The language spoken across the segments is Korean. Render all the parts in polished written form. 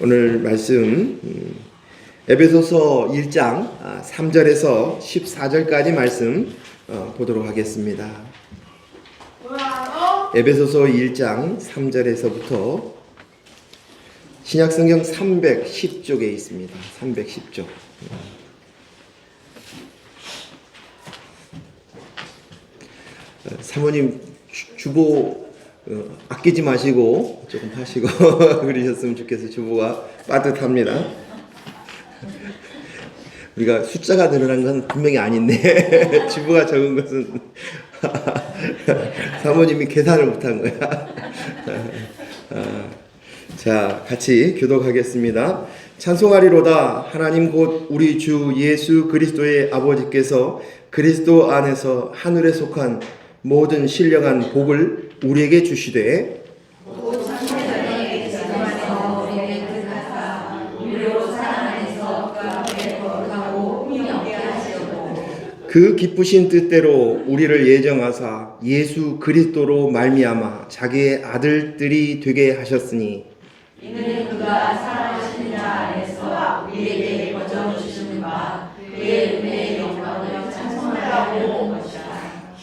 오늘 말씀 에베소서 1장 3절에서 14절까지 말씀 보도록 하겠습니다. 에베소서 1장 3절에서부터 신약성경 310쪽에 있습니다. 310쪽. 사모님 주보 아끼지 마시고 조금 하시고 그러셨으면 좋겠어요. 주보가 빠듯합니다. 우리가 숫자가 늘어난 건 분명히 아닌데 주보가 적은 것은 사모님이 계산을 못한 거야. 자, 같이 교독하겠습니다. 찬송하리로다. 하나님 곧 우리 주 예수 그리스도의 아버지께서 그리스도 안에서 하늘에 속한 모든 신령한 복을 우리에게 주시되 그 기쁘신 뜻대로 우리를 예정하사 예수 그리스도로 말미암아 자기의 아들들이 되게 하셨으니 이는 그가 살아계신 자 안에서 우리에게 거저 주시는 바 그의 은혜의 영광을 찬송하라고 하는 것이라.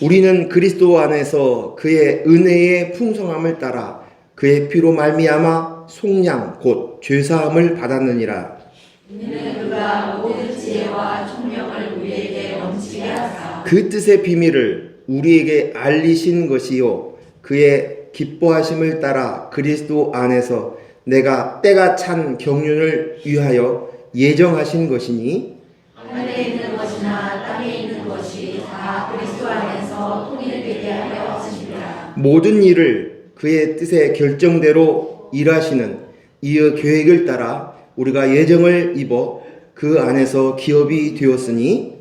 우리는 그리스도 안에서 그의 은혜의 풍성함을 따라 그의 피로 말미암아 속량 곧 죄사함을 받았느니라. 이는 그가 모든 지혜와 총명을 우리에게 넘치게 하사 그 뜻의 비밀을 우리에게 알리신 것이요 그의 기뻐하심을 따라 그리스도 안에서 내가 때가 찬 경륜을 위하여 예정하신 것이니 하늘에 있는 것이나 땅에 있는 것이 다 그리스도 안에서 통일되게 하려 하시니라. 모든 일을 그의 뜻의 결정대로 일하시는 이의 계획을 따라 우리가 예정을 입어 그 안에서 기업이 되었으니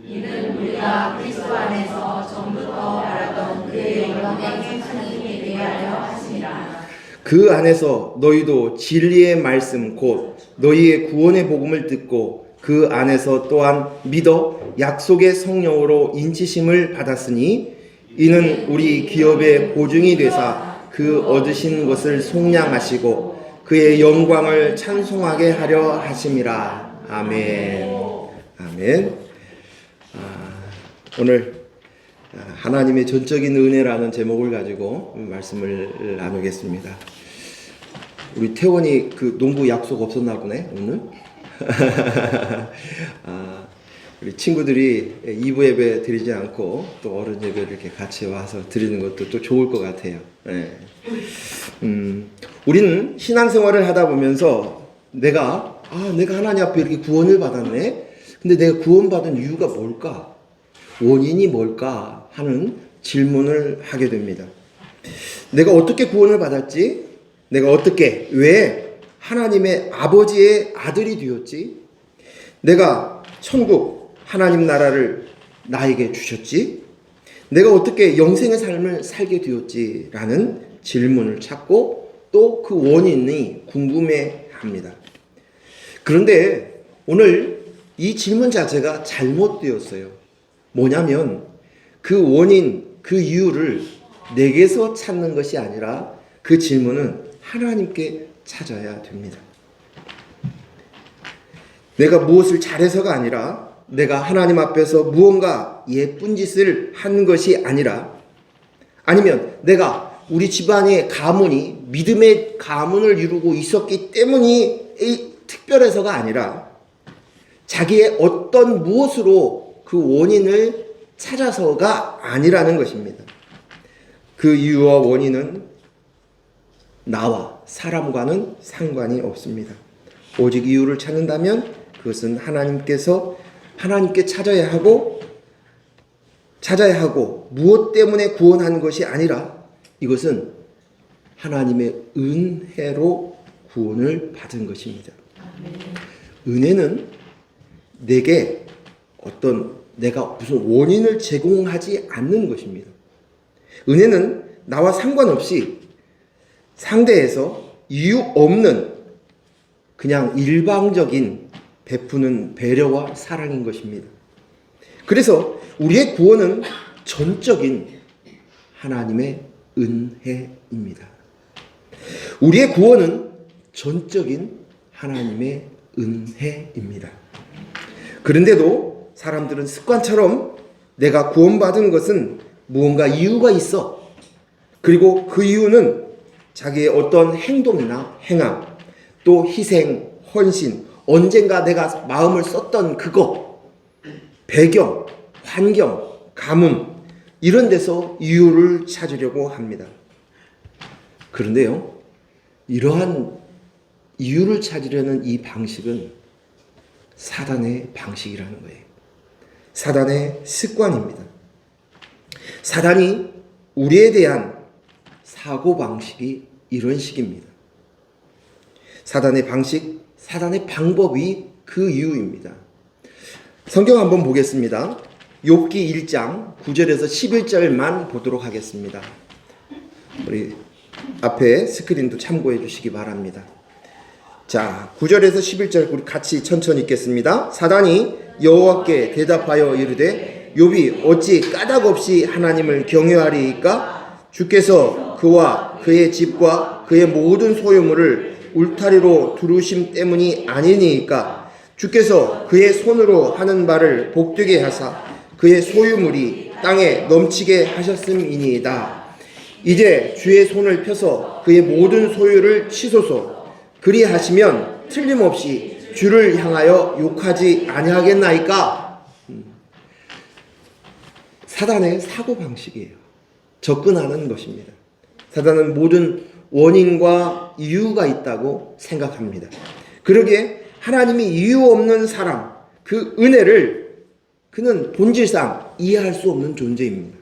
이는 우리가 그리스도 안에서 전부터 바라던 그의 영광의 찬송이 되게 하려 하시니라. 그 안에서 너희도 진리의 말씀 곧 너희의 구원의 복음을 듣고 그 안에서 또한 믿어 약속의 성령으로 인치심을 받았으니 이는 우리 기업의 보증이 되사 그 얻으신 것을 속량하시고 그의 영광을 찬송하게 하려 하심이라. 아멘. 아멘. 오늘 하나님의 전적인 은혜라는 제목을 가지고 말씀을 나누겠습니다. 우리 태원이 그 농구 약속 없었나 보네 오늘. 우리 친구들이 2부 예배 드리지 않고 또 어른 예배를 이렇게 같이 와서 드리는 것도 또 좋을 것 같아요. 네. 우리는 신앙생활을 하다 보면서 내가 하나님 앞에 이렇게 구원을 받았네. 근데 내가 구원받은 이유가 뭘까? 원인이 뭘까? 하는 질문을 하게 됩니다. 내가 어떻게 구원을 받았지? 내가 어떻게, 왜 하나님의 아버지의 아들이 되었지? 내가 천국, 하나님 나라를 나에게 주셨지? 내가 어떻게 영생의 삶을 살게 되었지? 라는 질문을 찾고 또 그 원인이 궁금해합니다. 그런데 오늘 이 질문 자체가 잘못되었어요. 뭐냐면 그 원인, 그 이유를 내게서 찾는 것이 아니라 그 질문은 하나님께 찾아야 됩니다. 내가 무엇을 잘해서가 아니라 내가 하나님 앞에서 무언가 예쁜 짓을 한 것이 아니라 아니면 내가 우리 집안의 가문이 믿음의 가문을 이루고 있었기 때문이 특별해서가 아니라 자기의 어떤 무엇으로 그 원인을 찾아서가 아니라는 것입니다. 그 이유와 원인은 나와 사람과는 상관이 없습니다. 오직 이유를 찾는다면 그것은 하나님께 찾아야 하고 무엇 때문에 구원한 것이 아니라 이것은 하나님의 은혜로 구원을 받은 것입니다. 은혜는 내가 무슨 원인을 제공하지 않는 것입니다. 은혜는 나와 상관없이 상대에서 이유 없는 그냥 일방적인 베푸는 배려와 사랑인 것입니다. 그래서 우리의 구원은 전적인 하나님의 은혜입니다. 우리의 구원은 전적인 하나님의 은혜입니다. 그런데도 사람들은 습관처럼 내가 구원받은 것은 무언가 이유가 있어. 그리고 그 이유는 자기의 어떤 행동이나 행함, 또 희생, 헌신, 언젠가 내가 마음을 썼던 그거, 배경, 환경, 가문, 이런 데서 이유를 찾으려고 합니다. 그런데요, 이러한 이유를 찾으려는 이 방식은 사단의 방식이라는 거예요. 사단의 습관입니다. 사단이 우리에 대한 사고방식이 이런 식입니다. 사단의 방식, 사단의 방법이 그 이유입니다. 성경 한번 보겠습니다. 욥기 1장 9절에서 11절만 보도록 하겠습니다. 우리 앞에 스크린도 참고해 주시기 바랍니다. 자, 9절에서 11절 우리 같이 천천히 읽겠습니다. 사단이 여호와께 대답하여 이르되 욥이 어찌 까닭없이 하나님을 경외하리이까? 주께서 그와 그의 집과 그의 모든 소유물을 울타리로 두르심 때문이 아니니이까? 주께서 그의 손으로 하는 바를 복되게 하사 그의 소유물이 땅에 넘치게 하셨음이니이다. 이제 주의 손을 펴서 그의 모든 소유를 치소서. 그리하시면 틀림없이 주를 향하여 욕하지 아니하겠나이까? 사단의 사고방식이에요. 접근하는 것입니다. 사단은 모든 원인과 이유가 있다고 생각합니다. 그러기에 하나님이 이유 없는 사람, 그 은혜를 그는 본질상 이해할 수 없는 존재입니다.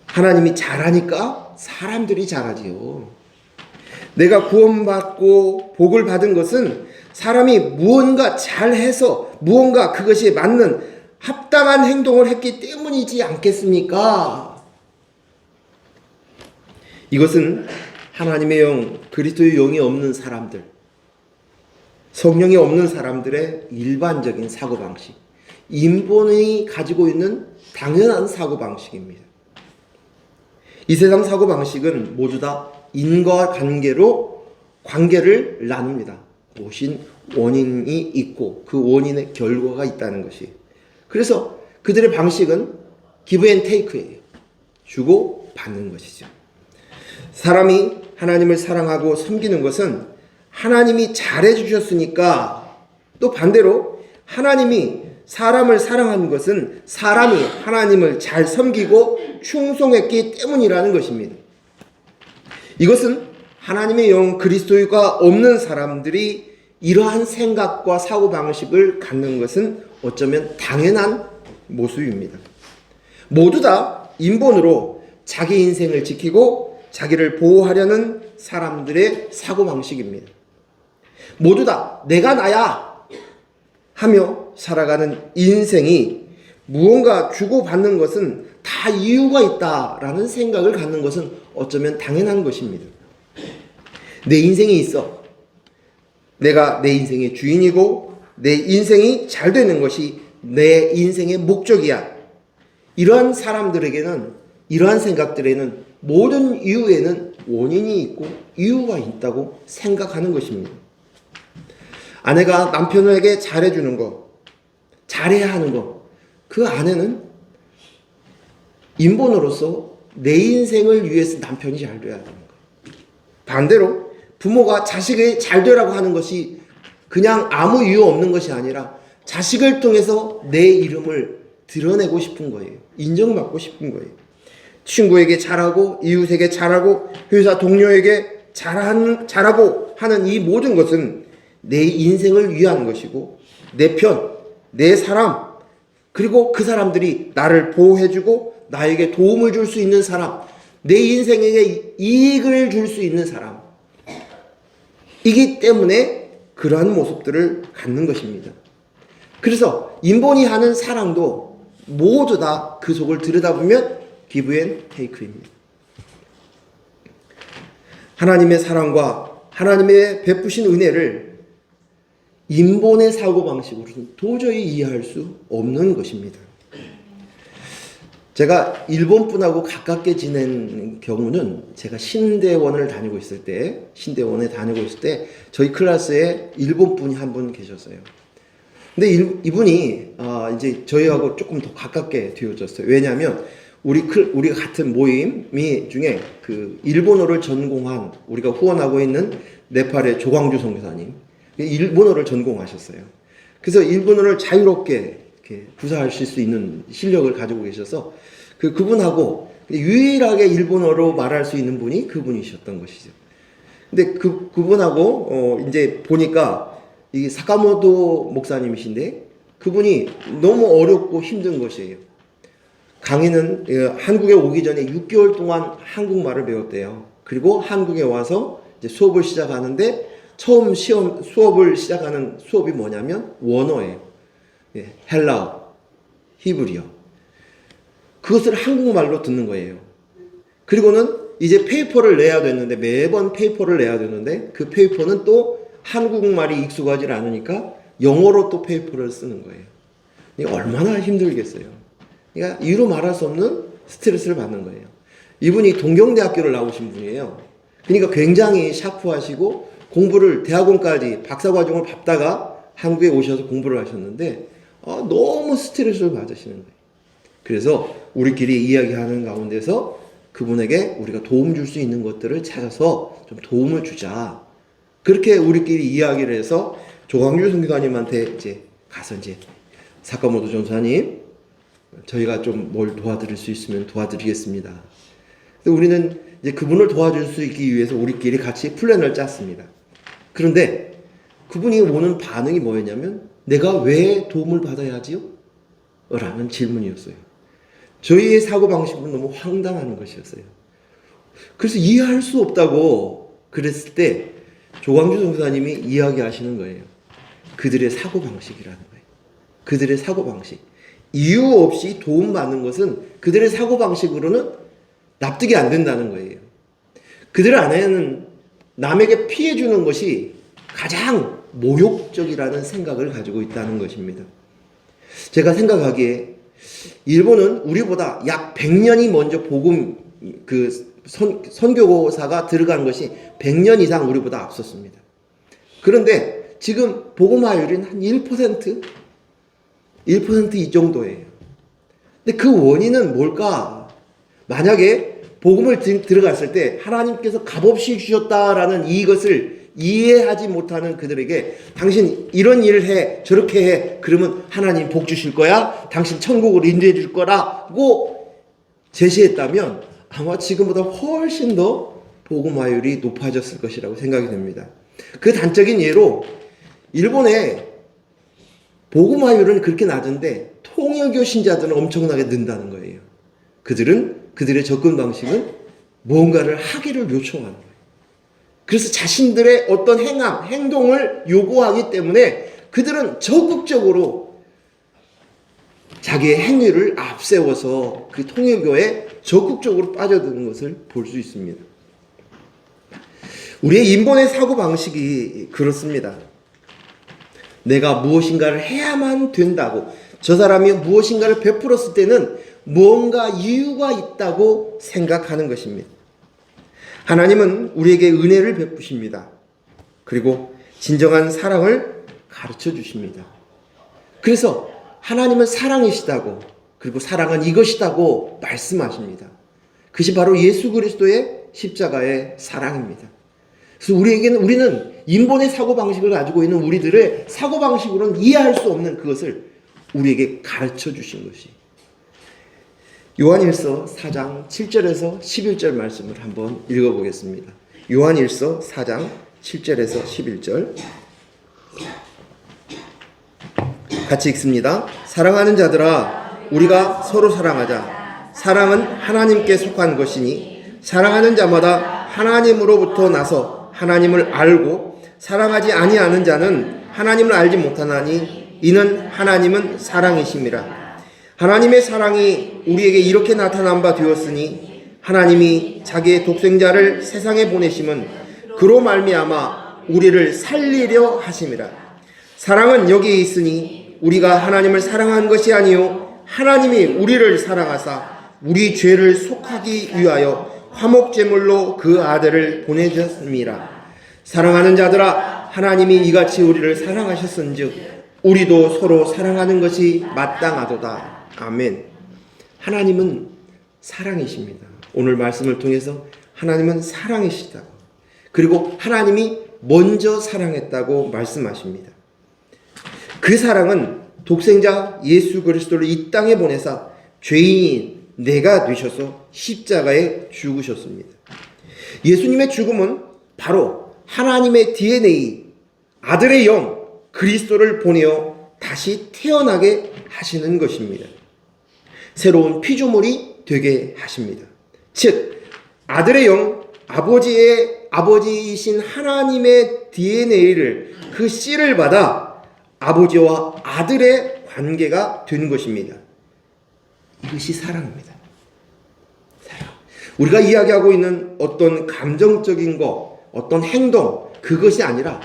하나님이 잘하니까 사람들이 잘하지요. 내가 구원받고 복을 받은 것은 사람이 무언가 잘해서 무언가 그것이 맞는 합당한 행동을 했기 때문이지 않겠습니까? 이것은 하나님의 영, 그리스도의 영이 없는 사람들, 성령이 없는 사람들의 일반적인 사고방식, 인본이 가지고 있는 당연한 사고방식입니다. 이 세상 사고방식은 모두 다 인과관계로 관계를 나눕니다. 무엇인 원인이 있고 그 원인의 결과가 있다는 것이. 그래서 그들의 방식은 give and take예요. 주고 받는 것이죠. 사람이 하나님을 사랑하고 섬기는 것은 하나님이 잘해 주셨으니까, 또 반대로 하나님이 사람을 사랑하는 것은 사람이 하나님을 잘 섬기고 충성했기 때문이라는 것입니다. 이것은 하나님의 영 그리스도가 없는 사람들이 이러한 생각과 사고방식을 갖는 것은 어쩌면 당연한 모습입니다. 모두 다 인본으로 자기 인생을 지키고 자기를 보호하려는 사람들의 사고방식입니다. 모두 다 내가 나야 하며 살아가는 인생이 무언가 주고받는 것은 다 이유가 있다라는 생각을 갖는 것은 어쩌면 당연한 것입니다. 내 인생이 있어. 내가 내 인생의 주인이고 내 인생이 잘 되는 것이 내 인생의 목적이야. 이러한 사람들에게는, 이러한 생각들에는 모든 이유에는 원인이 있고 이유가 있다고 생각하는 것입니다. 아내가 남편에게 잘해주는 거, 잘해야 하는 거, 그 아내는 인본으로서 내 인생을 위해서 남편이 잘 돼야 하는 거. 반대로 부모가 자식이 잘 되라고 하는 것이 그냥 아무 이유 없는 것이 아니라 자식을 통해서 내 이름을 드러내고 싶은 거예요. 인정받고 싶은 거예요. 친구에게 잘하고 이웃에게 잘하고 회사 동료에게 잘하고 하는 이 모든 것은 내 인생을 위한 것이고 내 편, 내 사람, 그리고 그 사람들이 나를 보호해주고 나에게 도움을 줄 수 있는 사람, 내 인생에게 이익을 줄 수 있는 사람, 이기 때문에 그러한 모습들을 갖는 것입니다. 그래서 인본이 하는 사랑도 모두 다 그 속을 들여다보면 give and take입니다. 하나님의 사랑과 하나님의 베푸신 은혜를 인본의 사고방식으로는 도저히 이해할 수 없는 것입니다. 제가 일본 분하고 가깝게 지낸 경우는 제가 신대원에 다니고 있을 때 저희 클래스에 일본 분이 한 분 계셨어요. 근데 이분이 이제 저희하고 조금 더 가깝게 되어졌어요. 왜냐하면 우리가 같은 모임이 중에 그 일본어를 전공한 우리가 후원하고 있는 네팔의 조광주 선교사님 일본어를 전공하셨어요. 그래서 일본어를 자유롭게 이렇게 구사하실 수 있는 실력을 가지고 계셔서 그분하고 유일하게 일본어로 말할 수 있는 분이 그분이셨던 것이죠. 근데 그분하고 이제 보니까 이 사카모토 목사님이신데 그분이 너무 어렵고 힘든 것이에요. 강의는 한국에 오기 전에 6개월 동안 한국말을 배웠대요. 그리고 한국에 와서 이제 수업을 시작하는데 처음 수업을 시작하는 수업이 뭐냐면 원어예요. 헬라어, 히브리어. 그것을 한국말로 듣는 거예요. 그리고는 이제 페이퍼를 내야 됐는데 매번 페이퍼를 내야 되는데 그 페이퍼는 또 한국말이 익숙하지 않으니까 영어로 또 페이퍼를 쓰는 거예요. 이게 얼마나 힘들겠어요. 그러니까 이루 말할 수 없는 스트레스를 받는 거예요. 이분이 동경대학교를 나오신 분이에요. 그러니까 굉장히 샤프하시고 공부를 대학원까지 박사과정을 밟다가 한국에 오셔서 공부를 하셨는데 너무 스트레스를 받으시는 거예요. 그래서 우리끼리 이야기하는 가운데서 그분에게 우리가 도움 줄 수 있는 것들을 찾아서 좀 도움을 주자. 그렇게 우리끼리 이야기를 해서 조광주 선교사님한테 이제 가서 이제 사카모토 전사님 저희가 좀 뭘 도와드릴 수 있으면 도와드리겠습니다. 우리는 이제 그분을 도와줄 수 있기 위해서 우리끼리 같이 플랜을 짰습니다. 그런데 그분이 오는 반응이 뭐였냐면 내가 왜 도움을 받아야 하지요? 라는 질문이었어요. 저희의 사고방식은 너무 황당한 것이었어요. 그래서 이해할 수 없다고 그랬을 때 조광주 선교사님이 이야기하시는 거예요. 그들의 사고방식이라는 거예요. 그들의 사고방식. 이유 없이 도움받는 것은 그들의 사고방식으로는 납득이 안 된다는 거예요. 그들 안에는 남에게 피해 주는 것이 가장 모욕적이라는 생각을 가지고 있다는 것입니다. 제가 생각하기에 일본은 우리보다 약 100년이 먼저 선교사가 들어간 것이 100년 이상 우리보다 앞섰습니다. 그런데 지금 복음화율은 한 1%? 1% 이 정도예요. 근데 그 원인은 뭘까? 만약에 복음을 들어갔을 때 하나님께서 값없이 주셨다라는 이것을 이해하지 못하는 그들에게 당신 이런 일을 해 저렇게 해 그러면 하나님 복 주실 거야 당신 천국을 인도해 줄 거라고 제시했다면 아마 지금보다 훨씬 더 복음화율이 높아졌을 것이라고 생각이 됩니다. 그 단적인 예로 일본의 복음화율은 그렇게 낮은데 통일교 신자들은 엄청나게 는다는 거예요. 그들의 접근 방식은 뭔가를 하기를 요청하는 거예요. 그래서 자신들의 어떤 행동을 요구하기 때문에 그들은 적극적으로 자기의 행위를 앞세워서 그 통일교에 적극적으로 빠져드는 것을 볼 수 있습니다. 우리의 인본의 사고방식이 그렇습니다. 내가 무엇인가를 해야만 된다고 저 사람이 무엇인가를 베풀었을 때는 뭔가 이유가 있다고 생각하는 것입니다. 하나님은 우리에게 은혜를 베푸십니다. 그리고 진정한 사랑을 가르쳐 주십니다. 그래서 하나님은 사랑이시다고 그리고 사랑은 이것이다고 말씀하십니다. 그것이 바로 예수 그리스도의 십자가의 사랑입니다. 그래서 우리는 인본의 사고방식을 가지고 있는 우리들의 사고방식으로는 이해할 수 없는 그것을 우리에게 가르쳐 주신 것이 요한일서 4장 7절에서 11절 말씀을 한번 읽어보겠습니다. 요한일서 4장 7절에서 11절 같이 읽습니다. 사랑하는 자들아 우리가 서로 사랑하자. 사랑은 하나님께 속한 것이니 사랑하는 자마다 하나님으로부터 나서 하나님을 알고 사랑하지 아니하는 자는 하나님을 알지 못하나니 이는 하나님은 사랑이심이라. 하나님의 사랑이 우리에게 이렇게 나타난 바 되었으니 하나님이 자기의 독생자를 세상에 보내심은 그로 말미암아 우리를 살리려 하심이라. 사랑은 여기에 있으니 우리가 하나님을 사랑한 것이 아니요 하나님이 우리를 사랑하사 우리 죄를 속하기 위하여 화목제물로 그 아들을 보내셨습니다. 사랑하는 자들아, 하나님이 이같이 우리를 사랑하셨은즉 우리도 서로 사랑하는 것이 마땅하도다. 아멘. 하나님은 사랑이십니다. 오늘 말씀을 통해서 하나님은 사랑이시다. 그리고 하나님이 먼저 사랑했다고 말씀하십니다. 그 사랑은 독생자 예수 그리스도를 이 땅에 보내사 죄인인 내가 되셔서 십자가에 죽으셨습니다. 예수님의 죽음은 바로 하나님의 DNA, 아들의 영, 그리스도를 보내어 다시 태어나게 하시는 것입니다. 새로운 피조물이 되게 하십니다. 즉, 아들의 영, 아버지이신 하나님의 DNA를, 그 씨를 받아 아버지와 아들의 관계가 된 것입니다. 이것이 사랑입니다. 사랑. 우리가 이야기하고 있는 어떤 감정적인 것, 어떤 행동, 그것이 아니라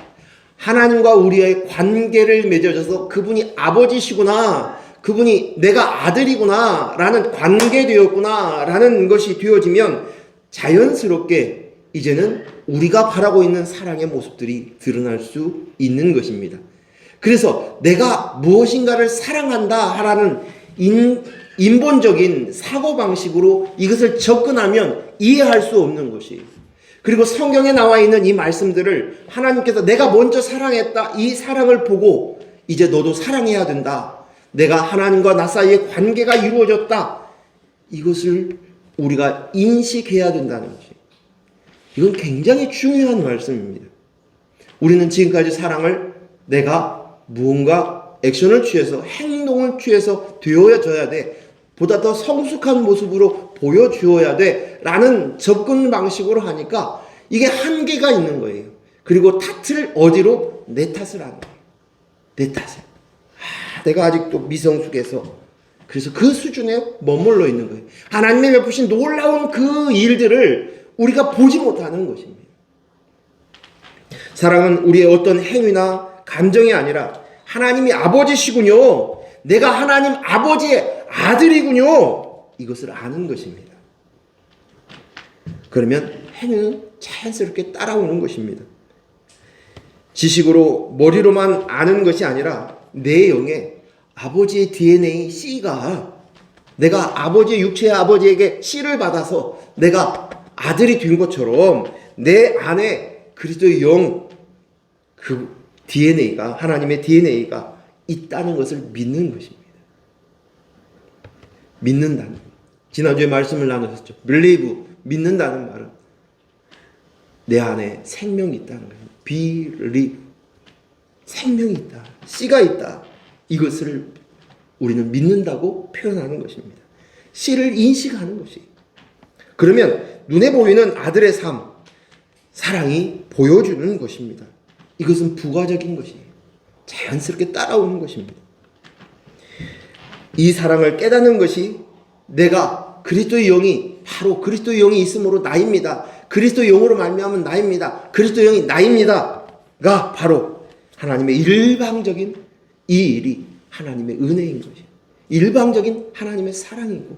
하나님과 우리의 관계를 맺어져서 그분이 아버지시구나, 그분이 내가 아들이구나 라는 관계되었구나 라는 것이 되어지면 자연스럽게 이제는 우리가 바라고 있는 사랑의 모습들이 드러날 수 있는 것입니다. 그래서 내가 무엇인가를 사랑한다 하라는 인본적인 사고방식으로 이것을 접근하면 이해할 수 없는 것이, 그리고 성경에 나와 있는 이 말씀들을 하나님께서 내가 먼저 사랑했다, 이 사랑을 보고 이제 너도 사랑해야 된다, 내가 하나님과 나 사이의 관계가 이루어졌다, 이것을 우리가 인식해야 된다는 것이, 이건 굉장히 중요한 말씀입니다. 우리는 지금까지 사랑을 내가 무언가 액션을 취해서, 행동을 취해서 되어져야 돼, 보다 더 성숙한 모습으로 보여주어야 돼 라는 접근 방식으로 하니까 이게 한계가 있는 거예요. 그리고 탓을 어디로? 내 탓을 하는 거예요. 내 탓을. 내가 아직도 미성숙해서, 그래서 그 수준에 머물러 있는 거예요. 하나님의 베푸신 놀라운 그 일들을 우리가 보지 못하는 것입니다. 사랑은 우리의 어떤 행위나 감정이 아니라 하나님이 아버지시군요, 내가 하나님 아버지의 아들이군요, 이것을 아는 것입니다. 그러면 행위는 자연스럽게 따라오는 것입니다. 지식으로 머리로만 아는 것이 아니라 내 영에 아버지의 DNA C가, 내가 아버지의 육체의 아버지에게 C를 받아서 내가 아들이 된 것처럼 내 안에 그리스도의 영, 그 DNA가, 하나님의 DNA가 있다는 것을 믿는 것입니다. 믿는다는 것. 지난주에 말씀을 나누셨죠. believe, 믿는다는 말은 내 안에 생명이 있다는 거예요. believe, 생명이 있다, 씨가 있다, 이것을 우리는 믿는다고 표현하는 것입니다. 씨를 인식하는 것이. 그러면 눈에 보이는 아들의 삶, 사랑이 보여주는 것입니다. 이것은 부가적인 것이에요. 자연스럽게 따라오는 것입니다. 이 사랑을 깨닫는 것이 내가 그리스도의 영이, 바로 그리스도의 영이 있으므로 나입니다, 그리스도의 영으로 말미암은 나입니다, 그리스도의 영이 나입니다가 바로 하나님의 일방적인 이 일이 하나님의 은혜인 것이에요. 일방적인 하나님의 사랑이고,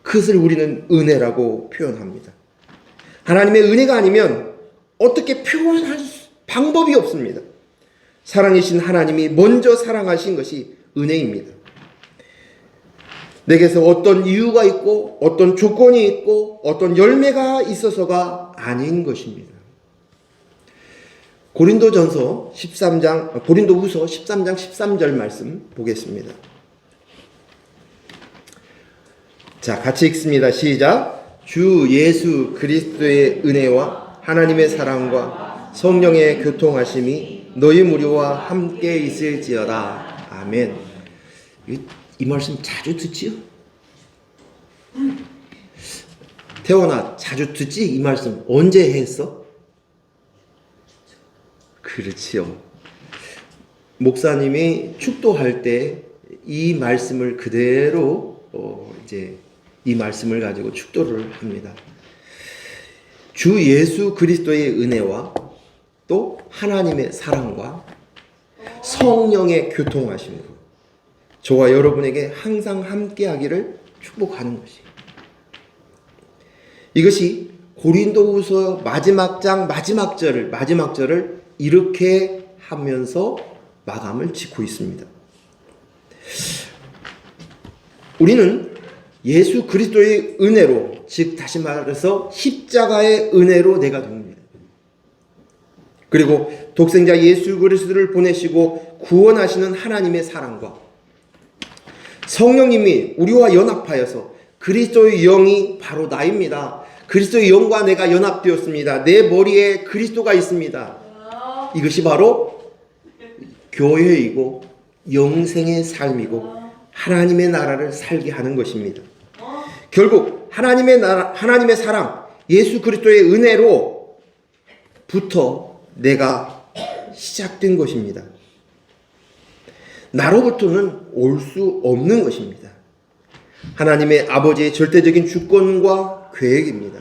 그것을 우리는 은혜라고 표현합니다. 하나님의 은혜가 아니면 어떻게 표현할 방법이 없습니다. 사랑이신 하나님이 먼저 사랑하신 것이 은혜입니다. 내게서 어떤 이유가 있고 어떤 조건이 있고 어떤 열매가 있어서가 아닌 것입니다. 고린도후서 13장 13절 말씀 보겠습니다. 자, 같이 읽습니다. 시작. 주 예수 그리스도의 은혜와 하나님의 사랑과 성령의 교통하심이 너희 무리와 함께 있을지어다. 아멘. 이 말씀 자주 듣지요? 태원아, 자주 듣지? 이 말씀 언제 했어? 그렇지요. 목사님이 축도할 때 이 말씀을 그대로 이제 이 말씀을 가지고 축도를 합니다. 주 예수 그리스도의 은혜와 또 하나님의 사랑과 성령의 교통하심으로 저와 여러분에게 항상 함께하기를 축복하는 것이. 이것이 고린도후서 마지막 장 마지막 절을 이렇게 하면서 마감을 짓고 있습니다. 우리는 예수 그리스도의 은혜로, 즉 다시 말해서 십자가의 은혜로 내가 됩니다. 그리고 독생자 예수 그리스도를 보내시고 구원하시는 하나님의 사랑과 성령님이 우리와 연합하여서 그리스도의 영이 바로 나입니다. 그리스도의 영과 내가 연합되었습니다. 내 머리에 그리스도가 있습니다. 이것이 바로 교회이고 영생의 삶이고 하나님의 나라를 살게 하는 것입니다. 결국 하나님의 나라, 하나님의 사랑, 예수 그리스도의 은혜로부터 내가 시작된 것입니다. 나로부터는 올 수 없는 것입니다. 하나님의 아버지의 절대적인 주권과 계획입니다.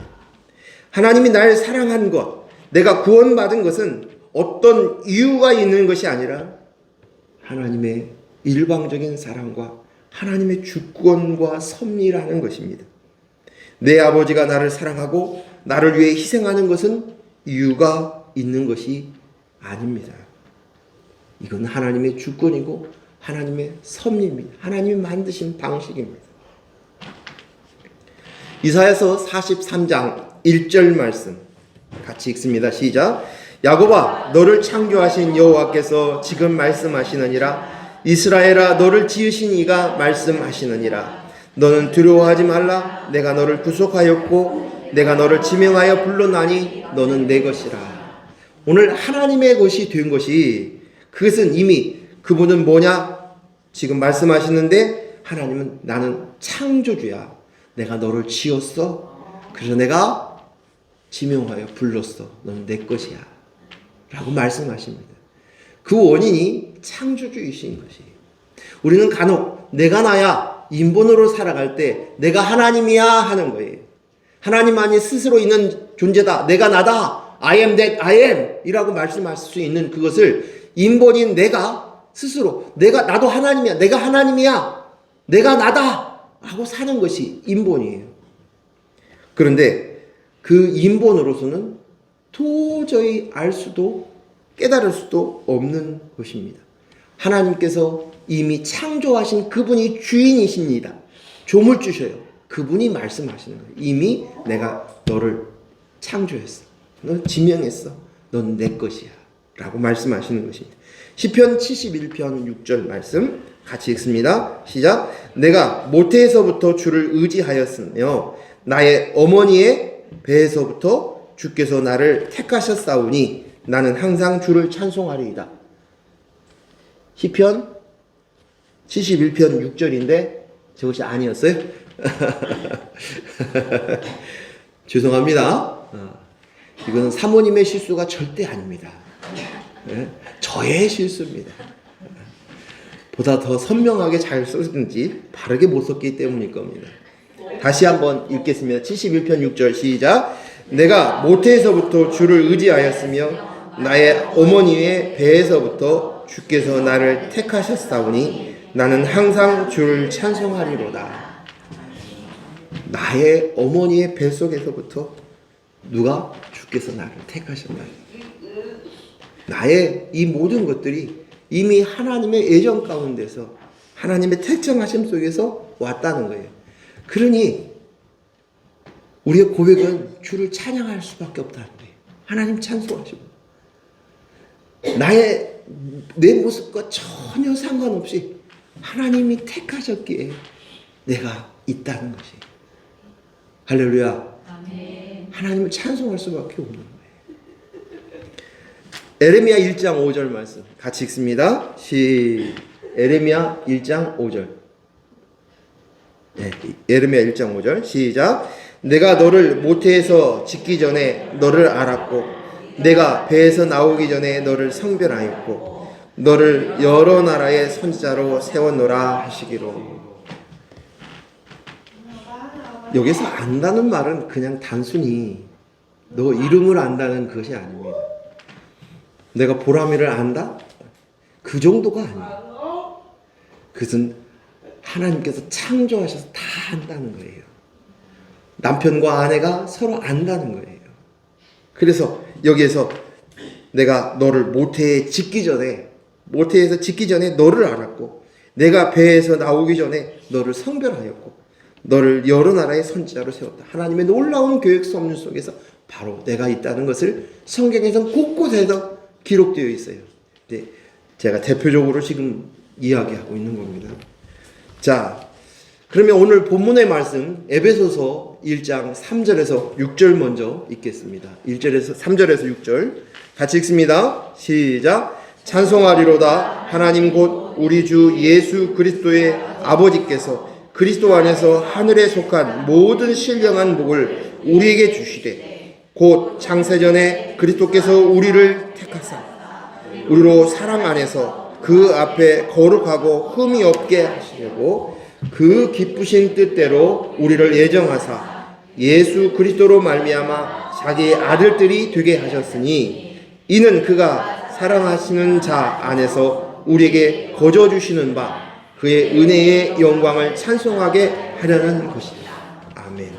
하나님이 날 사랑한 것, 내가 구원받은 것은 어떤 이유가 있는 것이 아니라 하나님의 일방적인 사랑과 하나님의 주권과 섭리라는 것입니다. 내 아버지가 나를 사랑하고 나를 위해 희생하는 것은 이유가 있는 것이 아닙니다. 이건 하나님의 주권이고 하나님의 섭리입니다. 하나님이 만드신 방식입니다. 이사야서 43장 1절 말씀 같이 읽습니다. 시작. 야곱아, 너를 창조하신 여호와께서 지금 말씀하시느니라. 이스라엘아, 너를 지으신 이가 말씀하시느니라. 너는 두려워하지 말라. 내가 너를 구속하였고 내가 너를 지명하여 불렀나니 너는 내 것이라. 오늘 하나님의 것이 된 것이, 그것은 이미, 그분은 뭐냐? 지금 말씀하시는데 하나님은 나는 창조주야. 내가 너를 지었어. 그래서 내가 지명하여 불렀어. 너는 내 것이야. 라고 말씀하십니다. 그 원인이 창조주이신 것이에요. 우리는 간혹 내가 나야 인본으로 살아갈 때 내가 하나님이야 하는 거예요. 하나님만이 스스로 있는 존재다. 내가 나다. I am that I am 이라고 말씀할 수 있는 그것을 인본인 내가 스스로 나도 하나님이야. 내가 하나님이야. 내가 나다 하고 사는 것이 인본이에요. 그런데 그 인본으로서는 도저히 알 수도 깨달을 수도 없는 것입니다. 하나님께서 이미 창조하신 그분이 주인이십니다. 조물주셔요. 그분이 말씀하시는 거예요. 이미 내가 너를 창조했어. 너 지명했어. 넌 내 것이야. 라고 말씀하시는 것입니다. 시편 71편 6절 말씀 같이 읽습니다. 시작. 내가 모태에서부터 주를 의지하였으며 나의 어머니의 배에서부터 주께서 나를 택하셨사오니 나는 항상 주를 찬송하리이다. 시편 71편 6절인데 저것이 아니었어요? 죄송합니다. 이거는 사모님의 실수가 절대 아닙니다. 저의 실수입니다. 보다 더 선명하게 잘 썼는지 바르게 못 썼기 때문일 겁니다. 다시 한번 읽겠습니다. 71편 6절 시작. 내가 모태에서부터 주를 의지하였으며 나의 어머니의 배에서부터 주께서 나를 택하셨사오니 나는 항상 주를 찬송하리로다. 나의 어머니의 뱃속에서부터 누가? 주께서 나를 택하셨다. 나의 이 모든 것들이 이미 하나님의 예정 가운데서 하나님의 택정하심 속에서 왔다는 거예요. 그러니 우리의 고백은 주를 찬양할 수밖에 없다는 거예요. 하나님 찬송하시고 내 모습과 전혀 상관없이 하나님이 택하셨기에 내가 있다는 것이. 할렐루야. 아멘. 하나님을 찬송할 수밖에 없는 거예요. 에레미야 1장 5절 말씀 같이 읽습니다. 에레미야 1장 5절. 네, 에레미야 1장 5절 시작. 내가 너를 모태에서 짓기 전에 너를 알았고 내가 배에서 나오기 전에 너를 성별하였고 너를 여러 나라의 선지자로 세웠노라 하시기로. 여기서 안다는 말은 그냥 단순히 너 이름을 안다는 것이 아닙니다. 내가 보람이를 안다? 그 정도가 아니에요. 그것은 하나님께서 창조하셔서 다 안다는 거예요. 남편과 아내가 서로 안다는 거예요. 그래서 여기에서 내가 너를 모태에서 짓기 전에 너를 알았고, 내가 배에서 나오기 전에 너를 성별하였고, 너를 여러 나라의 선지자로 세웠다. 하나님의 놀라운 계획 섭리 속에서 바로 내가 있다는 것을 성경에서 곳곳에서 기록되어 있어요. 네, 제가 대표적으로 지금 이야기하고 있는 겁니다. 자, 그러면 오늘 본문의 말씀 에베소서 1장 3절에서 6절 먼저 읽겠습니다. 3절에서 6절 같이 읽습니다. 시작. 찬송하리로다. 하나님 곧 우리 주 예수 그리스도의 아버지께서 그리스도 안에서 하늘에 속한 모든 신령한 복을 우리에게 주시되, 곧 창세전에 그리스도께서 우리를 택하사 우리로 사랑 안에서 그 앞에 거룩하고 흠이 없게 하시려고 그 기쁘신 뜻대로 우리를 예정하사 예수 그리스도로 말미암아 자기의 아들들이 되게 하셨으니, 이는 그가 사랑하시는 자 안에서 우리에게 거저 주시는 바 그의 은혜의 영광을 찬송하게 하려는 것이다. 아멘.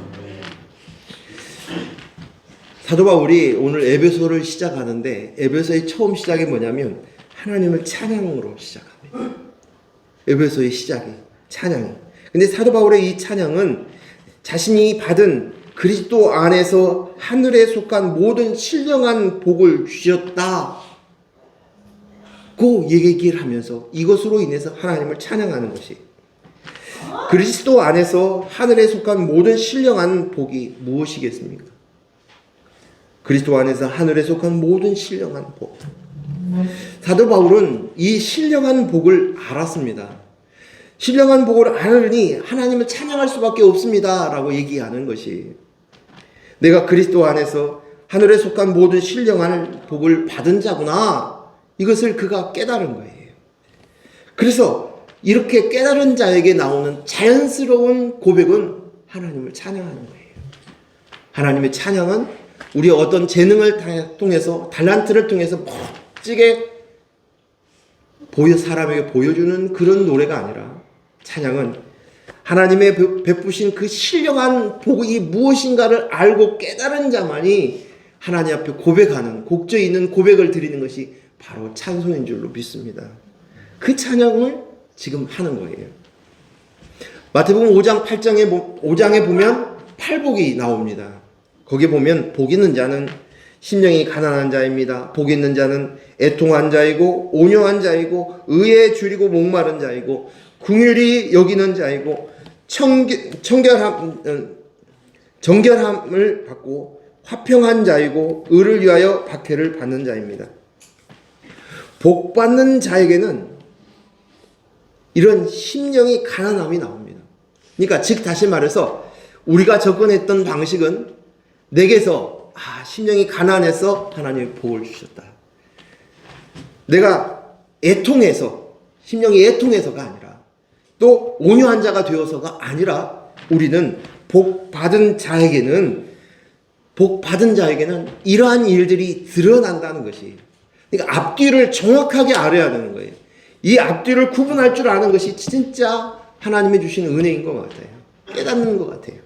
사도 바울이 오늘 에베소를 시작하는데, 에베소의 처음 시작이 뭐냐면 하나님을 찬양으로 시작합니다. 에베소의 시작이 찬양이. 근데 사도 바울의 이 찬양은 자신이 받은 그리스도 안에서 하늘에 속한 모든 신령한 복을 주셨다 고 얘기를 하면서 이것으로 인해서 하나님을 찬양하는 것이, 그리스도 안에서 하늘에 속한 모든 신령한 복이 무엇이겠습니까? 그리스도 안에서 하늘에 속한 모든 신령한 복. 사도 바울은 이 신령한 복을 알았습니다. 신령한 복을 알으니 하나님을 찬양할 수밖에 없습니다 라고 얘기하는 것이, 내가 그리스도 안에서 하늘에 속한 모든 신령한 복을 받은 자구나, 이것을 그가 깨달은 거예요. 그래서 이렇게 깨달은 자에게 나오는 자연스러운 고백은 하나님을 찬양하는 거예요. 하나님의 찬양은 우리 어떤 재능을 통해서, 달란트를 통해서 멋지게 사람에게 보여주는 그런 노래가 아니라, 찬양은 하나님의 베푸신 그 신령한 복이 무엇인가를 알고 깨달은 자만이 하나님 앞에 고백하는, 곡조 있는 고백을 드리는 것이 바로 찬송인 줄로 믿습니다. 그 찬양을 지금 하는 거예요. 마태복음 5장에 보면 팔복이 나옵니다. 거기 보면 복 있는 자는 심령이 가난한 자입니다. 복 있는 자는 애통한 자이고 온유한 자이고 의에 줄이고 목마른 자이고 긍휼히 여기는 자이고 정결함을 받고 화평한 자이고 의를 위하여 박해를 받는 자입니다. 복 받는 자에게는 이런 심령이 가난함이 나옵니다. 그러니까 즉 다시 말해서 우리가 접근했던 방식은 내게서 심령이 가난해서 하나님이 복을 주셨다. 내가 애통해서, 심령이 애통해서가 아니라, 또 온유한 자가 되어서가 아니라, 우리는 복 받은 자에게는 이러한 일들이 드러난다는 것이, 그러니까 앞뒤를 정확하게 알아야 되는 거예요. 이 앞뒤를 구분할 줄 아는 것이 진짜 하나님이 주신 은혜인 것 같아요. 깨닫는 것 같아요.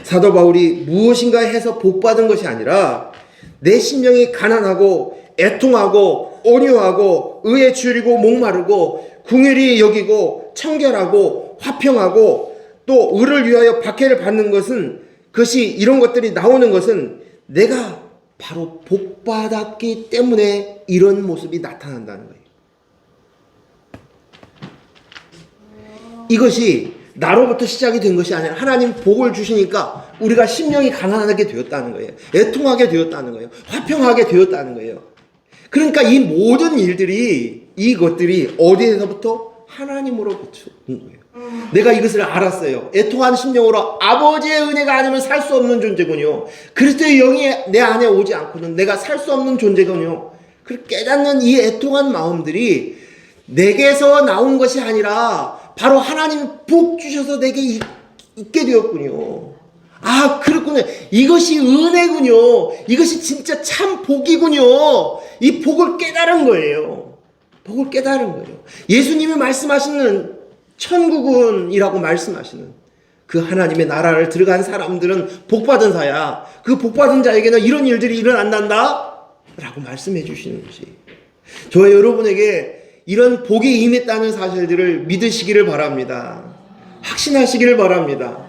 사도 바울이 무엇인가 해서 복 받은 것이 아니라, 내 심령이 가난하고 애통하고 온유하고 의에 줄이고 목마르고 긍휼히 여기고 청결하고 화평하고 또 의를 위하여 박해를 받는 것은, 그것이 이런 것들이 나오는 것은 내가 바로 복 받았기 때문에 이런 모습이 나타난다는 거예요. 이것이 나로부터 시작이 된 것이 아니라 하나님 복을 주시니까 우리가 심령이 가난하게 되었다는 거예요. 애통하게 되었다는 거예요. 화평하게 되었다는 거예요. 그러니까 이 모든 일들이, 이것들이 어디에서부터? 하나님으로부터 온 거예요. 내가 이것을 알았어요. 애통한 심령으로 아버지의 은혜가 아니면 살 수 없는 존재군요. 그리스도의 영이 내 안에 오지 않고는 내가 살 수 없는 존재군요. 그 깨닫는 이 애통한 마음들이 내게서 나온 것이 아니라 바로 하나님 복 주셔서 내게 있게 되었군요. 그렇군요. 이것이 은혜군요. 이것이 진짜 참 복이군요. 이 복을 깨달은 거예요. 복을 깨달은 거예요. 예수님이 말씀하시는 천국은이라고 말씀하시는 그 하나님의 나라를 들어간 사람들은 복받은 자야. 그 복받은 자에게는 이런 일들이 일어난단다 라고 말씀해 주시는 것이, 저와 여러분에게 이런 복이 임했다는 사실들을 믿으시기를 바랍니다. 확신하시기를 바랍니다.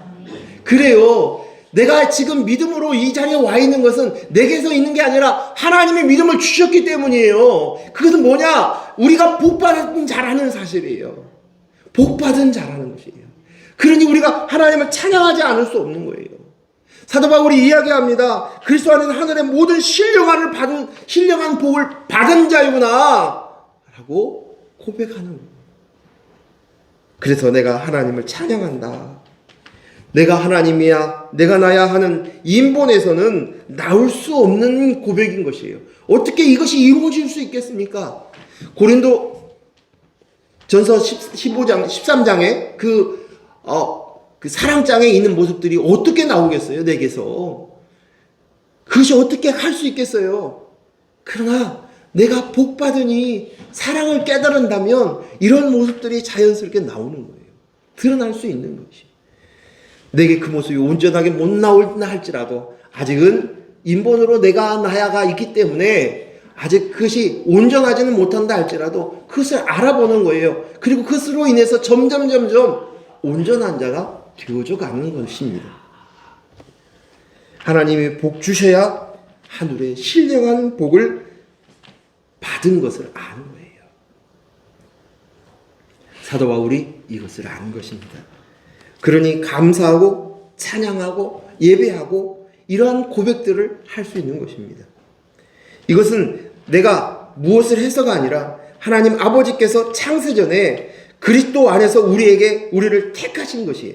그래요, 내가 지금 믿음으로 이 자리에 와 있는 것은 내게서 있는 게 아니라 하나님의 믿음을 주셨기 때문이에요. 그것은 뭐냐? 우리가 복받은 자라는 사실이에요. 복받은 자라는 것이에요. 그러니 우리가 하나님을 찬양하지 않을 수 없는 거예요. 사도 바울이 이야기합니다. 그리스도 안에는 하늘의 모든 신령한 복을 받은 자이구나 라고 고백하는 거예요. 그래서 내가 하나님을 찬양한다, 내가 하나님이야, 내가 나야 하는 인본에서는 나올 수 없는 고백인 것이에요. 어떻게 이것이 이루어질 수 있겠습니까? 고린도 전서 15장, 13장에 그 사랑장에 있는 모습들이 어떻게 나오겠어요, 내게서? 그것이 어떻게 할 수 있겠어요? 그러나 내가 복받으니 사랑을 깨달은다면 이런 모습들이 자연스럽게 나오는 거예요. 드러날 수 있는 것이. 내게 그 모습이 온전하게 못 나올나 할지라도 아직은 인본으로 내가 나야가 있기 때문에 아직 그것이 온전하지는 못한다 할지라도 그것을 알아보는 거예요. 그리고 그것으로 인해서 점점 온전한 자가 되어져 가는 것입니다. 하나님이 복 주셔야 하늘의 신령한 복을 받은 것을 아는 거예요. 사도 바울이 이것을 아는 것입니다. 그러니 감사하고 찬양하고 예배하고 이러한 고백들을 할 수 있는 것입니다. 이것은 내가 무엇을 해서가 아니라 하나님 아버지께서 창세전에 그리스도 안에서 우리를 택하신 것이에요.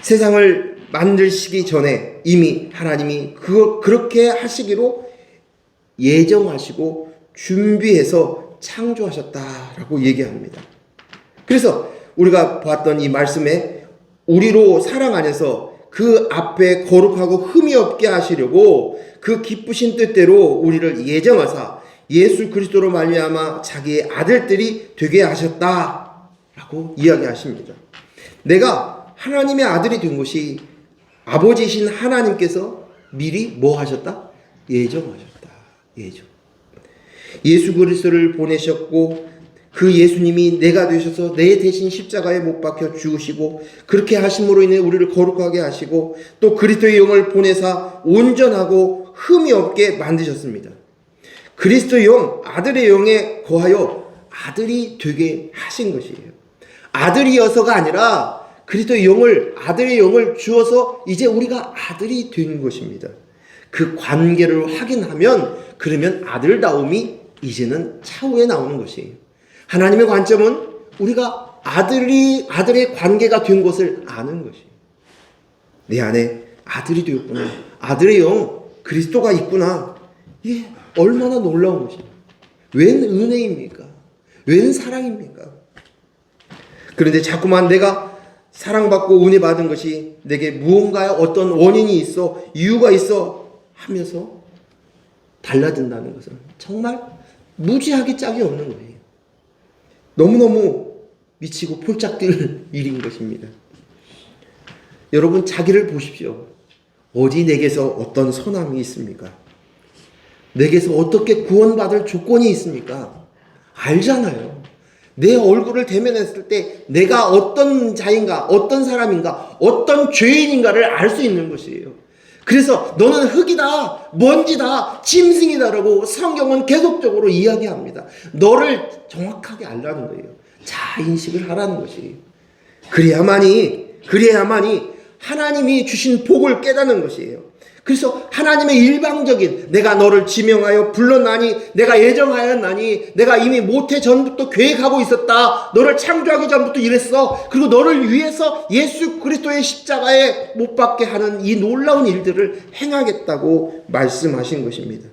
세상을 만드시기 전에 이미 하나님이 그렇게 하시기로 예정하시고 준비해서 창조하셨다라고 얘기합니다. 그래서 우리가 봤던 이 말씀에 우리로 사랑 안에서 그 앞에 거룩하고 흠이 없게 하시려고 그 기쁘신 뜻대로 우리를 예정하사 예수 그리스도로 말미암아 자기의 아들들이 되게 하셨다라고 이야기하십니다. 내가 하나님의 아들이 된 것이 아버지이신 하나님께서 미리 뭐 하셨다? 예정하셨다. 예정. 예수 그리스도를 보내셨고 그 예수님이 내가 되셔서 내 대신 십자가에 못 박혀 죽으시고 그렇게 하심으로 인해 우리를 거룩하게 하시고 또 그리스도의 영을 보내사 온전하고 흠이 없게 만드셨습니다. 그리스도의 영, 아들의 영에 거하여 아들이 되게 하신 것이에요. 아들이어서가 아니라 그리스도의 영을, 아들의 영을 주어서 이제 우리가 아들이 된 것입니다. 그 관계를 확인하면 그러면 아들다움이 이제는 차후에 나오는 것이에요. 하나님의 관점은 우리가 아들의 관계가 된 것을 아는 것이에요. 내 안에 아들이 되었구나. 아들의 영, 그리스도가 있구나. 이게 얼마나 놀라운 것입니까? 웬 은혜입니까? 웬 사랑입니까? 그런데 자꾸만 내가 사랑받고 은혜 받은 것이 내게 무언가의 어떤 원인이 있어, 이유가 있어 하면서 달라진다는 것은 정말 무지하게 짝이 없는 거예요. 너무너무 미치고 폴짝 뛸 일인 것입니다. 여러분 자기를 보십시오. 어디 내게서 어떤 선함이 있습니까? 내게서 어떻게 구원받을 조건이 있습니까? 알잖아요. 내 얼굴을 대면했을 때 내가 어떤 자인가, 어떤 사람인가, 어떤 죄인인가를 알 수 있는 것이에요. 그래서 너는 흙이다, 먼지다, 짐승이다라고 성경은 계속적으로 이야기합니다. 너를 정확하게 알라는 거예요. 자인식을 하라는 것이에요. 그래야만이 하나님이 주신 복을 깨닫는 것이에요. 그래서 하나님의 일방적인 내가 너를 지명하여 불렀나니 내가 예정하였나니 내가 이미 모태 전부터 계획하고 있었다. 너를 창조하기 전부터 이랬어. 그리고 너를 위해서 예수 그리스도의 십자가에 못 박게 하는 이 놀라운 일들을 행하겠다고 말씀하신 것입니다.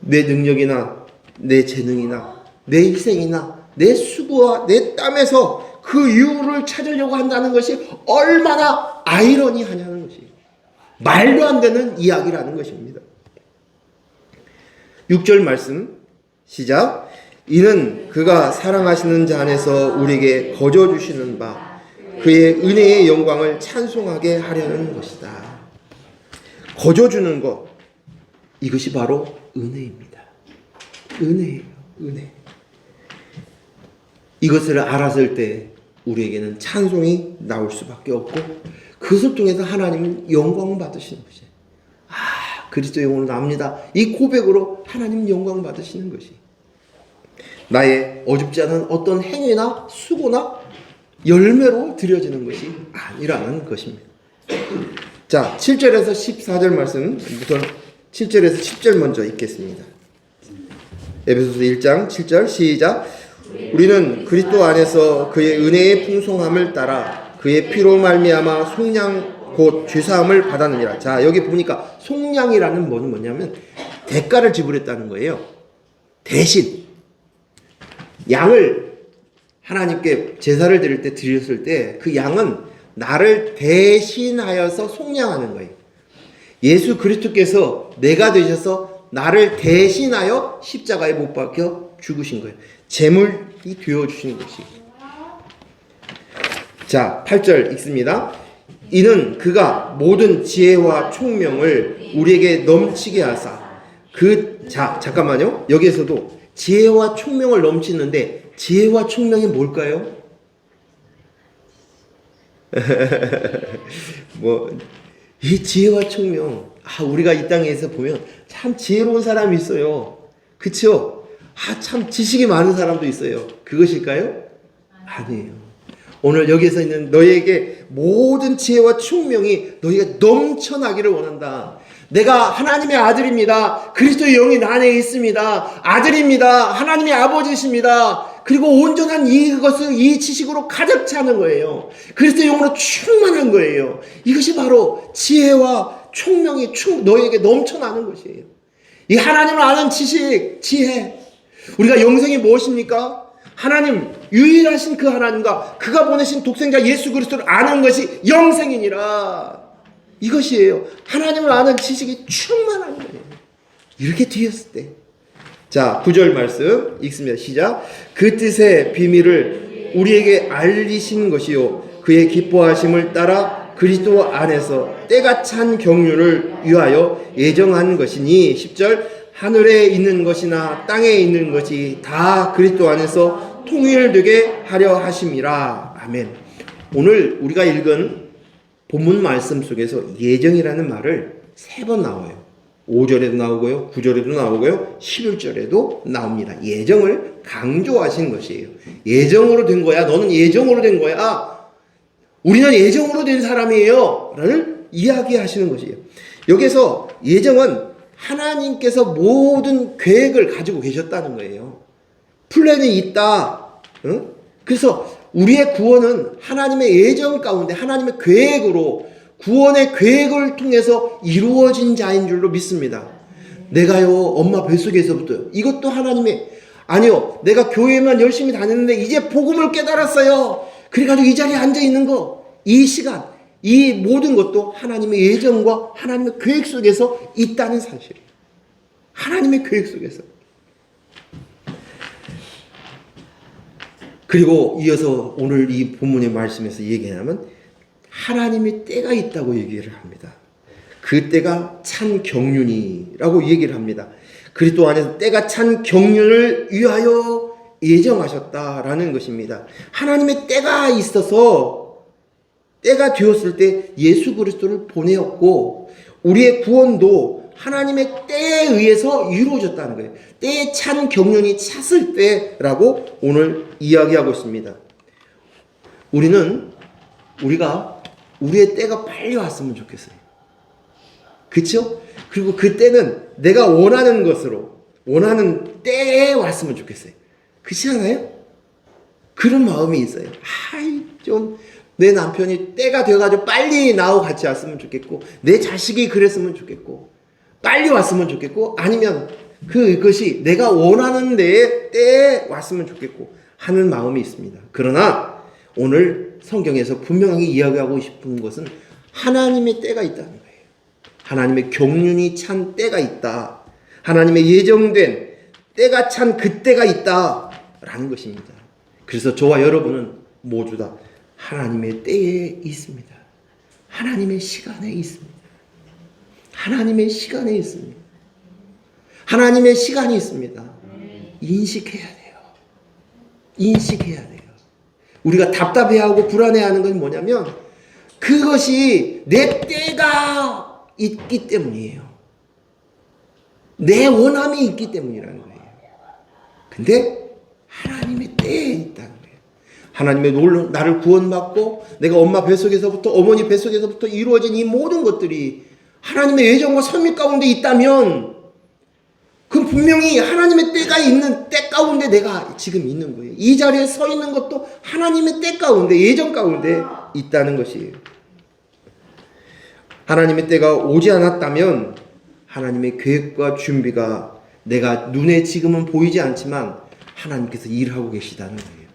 내 능력이나 내 재능이나 내 희생이나 내 수고와 내 땀에서 그 이유를 찾으려고 한다는 것이 얼마나 아이러니하냐는 것이에요. 말도 안 되는 이야기라는 것입니다. 6절 말씀 시작. 이는 그가 사랑하시는 자 안에서 우리에게 거저 주시는 바 그의 은혜의 영광을 찬송하게 하려는 것이다. 거저주는 것, 이것이 바로 은혜입니다. 은혜예요. 은혜. 이것을 알았을 때 우리에게는 찬송이 나올 수밖에 없고 그것을 통해서 하나님은 영광 받으시는 것이에요. 아, 그리스도 영으로 납니다. 이 고백으로 하나님 영광 받으시는 것이 나의 어줍지 않은 어떤 행위나 수고나 열매로 드려지는 것이 아니라는 것입니다. 자, 7절에서 14절 말씀, 우선 7절에서 10절 먼저 읽겠습니다. 에베소서 1장 7절 시작. 우리는 그리스도 안에서 그의 은혜의 풍성함을 따라 그의 피로 말미암아 속량 곧 죄사함을 받았느니라. 자, 여기 보니까 속량이라는 뭐는 뭐냐면 대가를 지불했다는 거예요. 대신 양을 하나님께 제사를 드릴 때 드렸을 때 그 양은 나를 대신하여서 속량하는 거예요. 예수 그리스도께서 내가 되셔서 나를 대신하여 십자가에 못 박혀 죽으신 거예요. 제물이 되어주시는 것이. 자, 8절 읽습니다. 이는 그가 모든 지혜와 총명을 우리에게 넘치게 하사 잠깐만요. 여기에서도 지혜와 총명을 넘치는데 지혜와 총명이 뭘까요? 이 지혜와 총명. 우리가 이 땅에서 보면 참 지혜로운 사람이 있어요. 그쵸? 참 지식이 많은 사람도 있어요. 그것일까요? 아니에요. 오늘 여기서 있는 너에게 모든 지혜와 총명이 너희가 넘쳐나기를 원한다. 내가 하나님의 아들입니다. 그리스도의 영이 나 안에 있습니다. 아들입니다. 하나님의 아버지십니다. 그리고 온전한 이 지식으로 가득 차는 거예요. 그리스도의 영으로 충만한 거예요. 이것이 바로 지혜와 총명이 너에게 넘쳐나는 것이에요. 이 하나님을 아는 지식, 지혜. 우리가 영생이 무엇입니까? 하나님, 유일하신 그 하나님과 그가 보내신 독생자 예수 그리스도를 아는 것이 영생이니라. 이것이에요. 하나님을 아는 지식이 충만한 거예요. 이렇게 되었을 때. 자, 9절 말씀 읽습니다. 시작. 그 뜻의 비밀을 우리에게 알리신 것이요 그의 기뻐하심을 따라 그리스도 안에서 때가 찬 경륜을 위하여 예정한 것이니. 10절. 하늘에 있는 것이나 땅에 있는 것이 다 그리스도 안에서 통일되게 하려 하심이라. 아멘. 오늘 우리가 읽은 본문 말씀 속에서 예정이라는 말을 3번 나와요. 5절에도 나오고요, 9절에도 나오고요, 11절에도 나옵니다. 예정을 강조하신 것이에요. 예정으로 된 거야. 너는 예정으로 된 거야. 우리는 예정으로 된 사람이에요. 를 이야기하시는 것이에요. 여기서 예정은 하나님께서 모든 계획을 가지고 계셨다는 거예요. 플랜이 있다. 응? 그래서 우리의 구원은 하나님의 예정 가운데 하나님의 계획으로 구원의 계획을 통해서 이루어진 자인 줄로 믿습니다. 내가요 엄마 뱃속에서부터 이것도 하나님의 아니요 내가 교회만 열심히 다녔는데 이제 복음을 깨달았어요. 그래가지고 이 자리에 앉아 있는 거 이 시간 이 모든 것도 하나님의 예정과 하나님의 계획 속에서 있다는 사실. 하나님의 계획 속에서. 그리고 이어서 오늘 이 본문의 말씀에서 얘기하면 하나님의 때가 있다고 얘기를 합니다. 그 때가 찬 경륜이라고 얘기를 합니다. 그리스도 안에서 때가 찬 경륜을 위하여 예정하셨다라는 것입니다. 하나님의 때가 있어서 때가 되었을 때 예수 그리스도를 보내었고 우리의 구원도 하나님의 때에 의해서 이루어졌다는 거예요. 때에 찬 경륜이 찼을 때라고 오늘 이야기하고 있습니다. 우리가 우리의 때가 빨리 왔으면 좋겠어요. 그렇죠? 그리고 그 때는 내가 원하는 것으로 원하는 때에 왔으면 좋겠어요. 그렇지 않아요? 그런 마음이 있어요. 좀 내 남편이 때가 돼가지고 빨리 나하고 같이 왔으면 좋겠고 내 자식이 그랬으면 좋겠고 빨리 왔으면 좋겠고 아니면 그것이 내가 원하는 때에 왔으면 좋겠고 하는 마음이 있습니다. 그러나 오늘 성경에서 분명하게 이야기하고 싶은 것은 하나님의 때가 있다는 거예요. 하나님의 경륜이 찬 때가 있다. 하나님의 예정된 때가 찬 그 때가 있다라는 것입니다. 그래서 저와 여러분은 모두 다 하나님의 때에 있습니다. 하나님의 시간에 있습니다. 하나님의 시간에 있습니다. 하나님의 시간이 있습니다. 인식해야 돼요. 인식해야 돼요. 우리가 답답해하고 불안해하는 건 뭐냐면 그것이 내 때가 있기 때문이에요. 내 원함이 있기 때문이라는 거예요. 근데 하나님의 때에 있다는 거예요. 하나님의 나를 구원받고 내가 엄마 뱃속에서부터 어머니 뱃속에서부터 이루어진 이 모든 것들이 하나님의 예정과 섭리 가운데 있다면 그 분명히 하나님의 때가 있는 때 가운데 내가 지금 있는 거예요. 이 자리에 서 있는 것도 하나님의 때 가운데 예정 가운데 있다는 것이에요. 하나님의 때가 오지 않았다면 하나님의 계획과 준비가 내가 눈에 지금은 보이지 않지만 하나님께서 일하고 계시다는 거예요.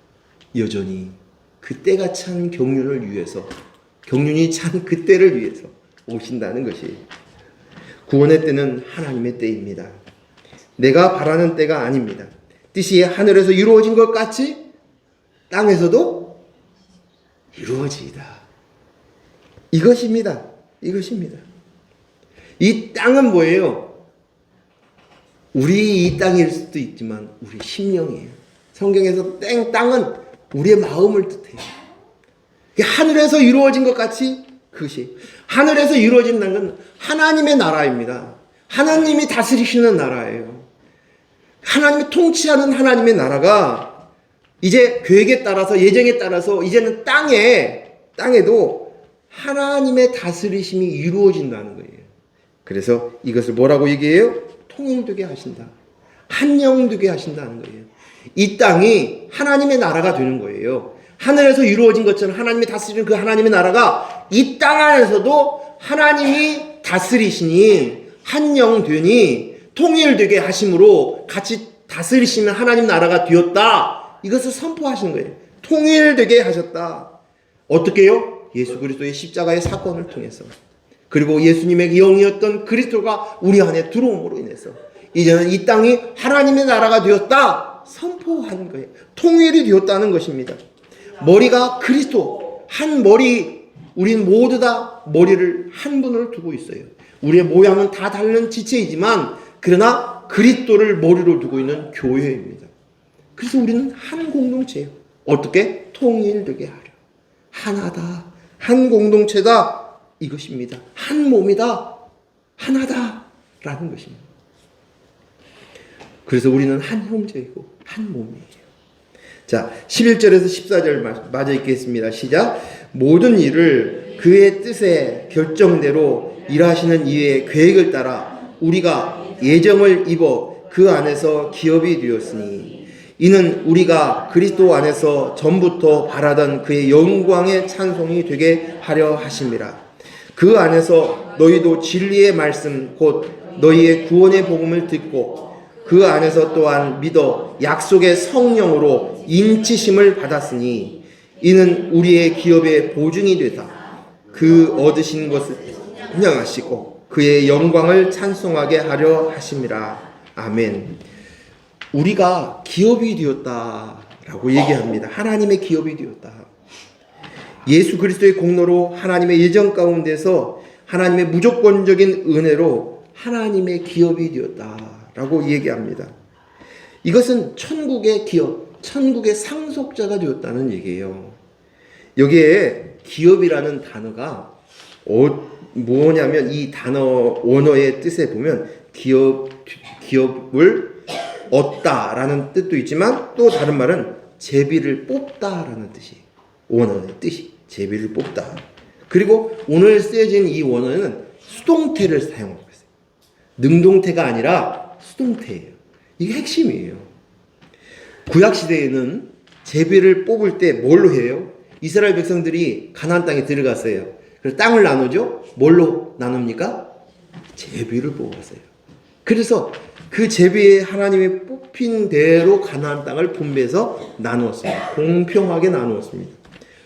여전히 그 때가 찬 경륜을 위해서 경륜이 찬 그 때를 위해서 오신다는 것이에요. 구원의 때는 하나님의 때입니다. 내가 바라는 때가 아닙니다. 뜻이 하늘에서 이루어진 것 같이 땅에서도 이루어지이다. 이것입니다. 이것입니다. 이 땅은 뭐예요? 우리 이 땅일 수도 있지만 우리 심령이에요. 성경에서 땅은 우리의 마음을 뜻해요. 하늘에서 이루어진 것 같이 그것이 하늘에서 이루어진다는 건 하나님의 나라입니다. 하나님이 다스리시는 나라예요. 하나님이 통치하는 하나님의 나라가 이제 계획에 따라서 예정에 따라서 이제는 땅에도 하나님의 다스리심이 이루어진다는 거예요. 그래서 이것을 뭐라고 얘기해요? 통일되게 하신다. 한영되게 하신다는 거예요. 이 땅이 하나님의 나라가 되는 거예요. 하늘에서 이루어진 것처럼 하나님이 다스리는 그 하나님의 나라가 이 땅 안에서도 하나님이 다스리시니 한영되니 통일되게 하심으로 같이 다스리시면 하나님 나라가 되었다. 이것을 선포하시는 거예요. 통일되게 하셨다. 어떻게요? 예수 그리스도의 십자가의 사건을 통해서. 그리고 예수님의 영이었던 그리스도가 우리 안에 들어옴으로 인해서 이제는 이 땅이 하나님의 나라가 되었다. 선포하는 거예요. 통일이 되었다는 것입니다. 머리가 그리스도, 한 머리, 우린 모두 다 머리를 한 분을 두고 있어요. 우리의 모양은 다 다른 지체이지만 그러나 그리스도를 머리로 두고 있는 교회입니다. 그래서 우리는 한 공동체예요. 어떻게? 통일되게 하려. 하나다. 한 공동체다. 이것입니다. 한 몸이다. 하나다. 라는 것입니다. 그래서 우리는 한 형제이고 한 몸이에요. 자, 11절에서 14절 맞아 읽겠습니다. 시작. 모든 일을 그의 뜻에 결정대로 일하시는 이의 계획을 따라 우리가 예정을 입어 그 안에서 기업이 되었으니 이는 우리가 그리스도 안에서 전부터 바라던 그의 영광의 찬송이 되게 하려 하심이라. 그 안에서 너희도 진리의 말씀 곧 너희의 구원의 복음을 듣고 그 안에서 또한 믿어 약속의 성령으로 인치심을 받았으니 이는 우리의 기업의 보증이 되다. 그 얻으신 것을 인정하시고 그의 영광을 찬송하게 하려 하심이라. 아멘. 우리가 기업이 되었다라고 얘기합니다. 하나님의 기업이 되었다. 예수 그리스도의 공로로 하나님의 예정 가운데서 하나님의 무조건적인 은혜로 하나님의 기업이 되었다라고 얘기합니다. 이것은 천국의 기업, 천국의 상속자가 되었다는 얘기예요. 여기에 기업이라는 단어가 뭐냐면 이 단어 원어의 뜻에 보면 기업을 얻다라는 뜻도 있지만 또 다른 말은 제비를 뽑다라는 뜻이에요. 원어의 뜻이 제비를 뽑다. 그리고 오늘 쓰여진 이 원어는 수동태를 사용하고 있어요. 능동태가 아니라 수동태예요. 이게 핵심이에요. 구약시대에는 제비를 뽑을 때 뭘로 해요? 이스라엘 백성들이 가나안 땅에 들어갔어요. 그래서 땅을 나누죠? 뭘로 나눕니까? 제비를 뽑았어요. 그래서 그 제비에 하나님이 뽑힌 대로 가나안 땅을 분배해서 나누었습니다. 공평하게 나누었습니다.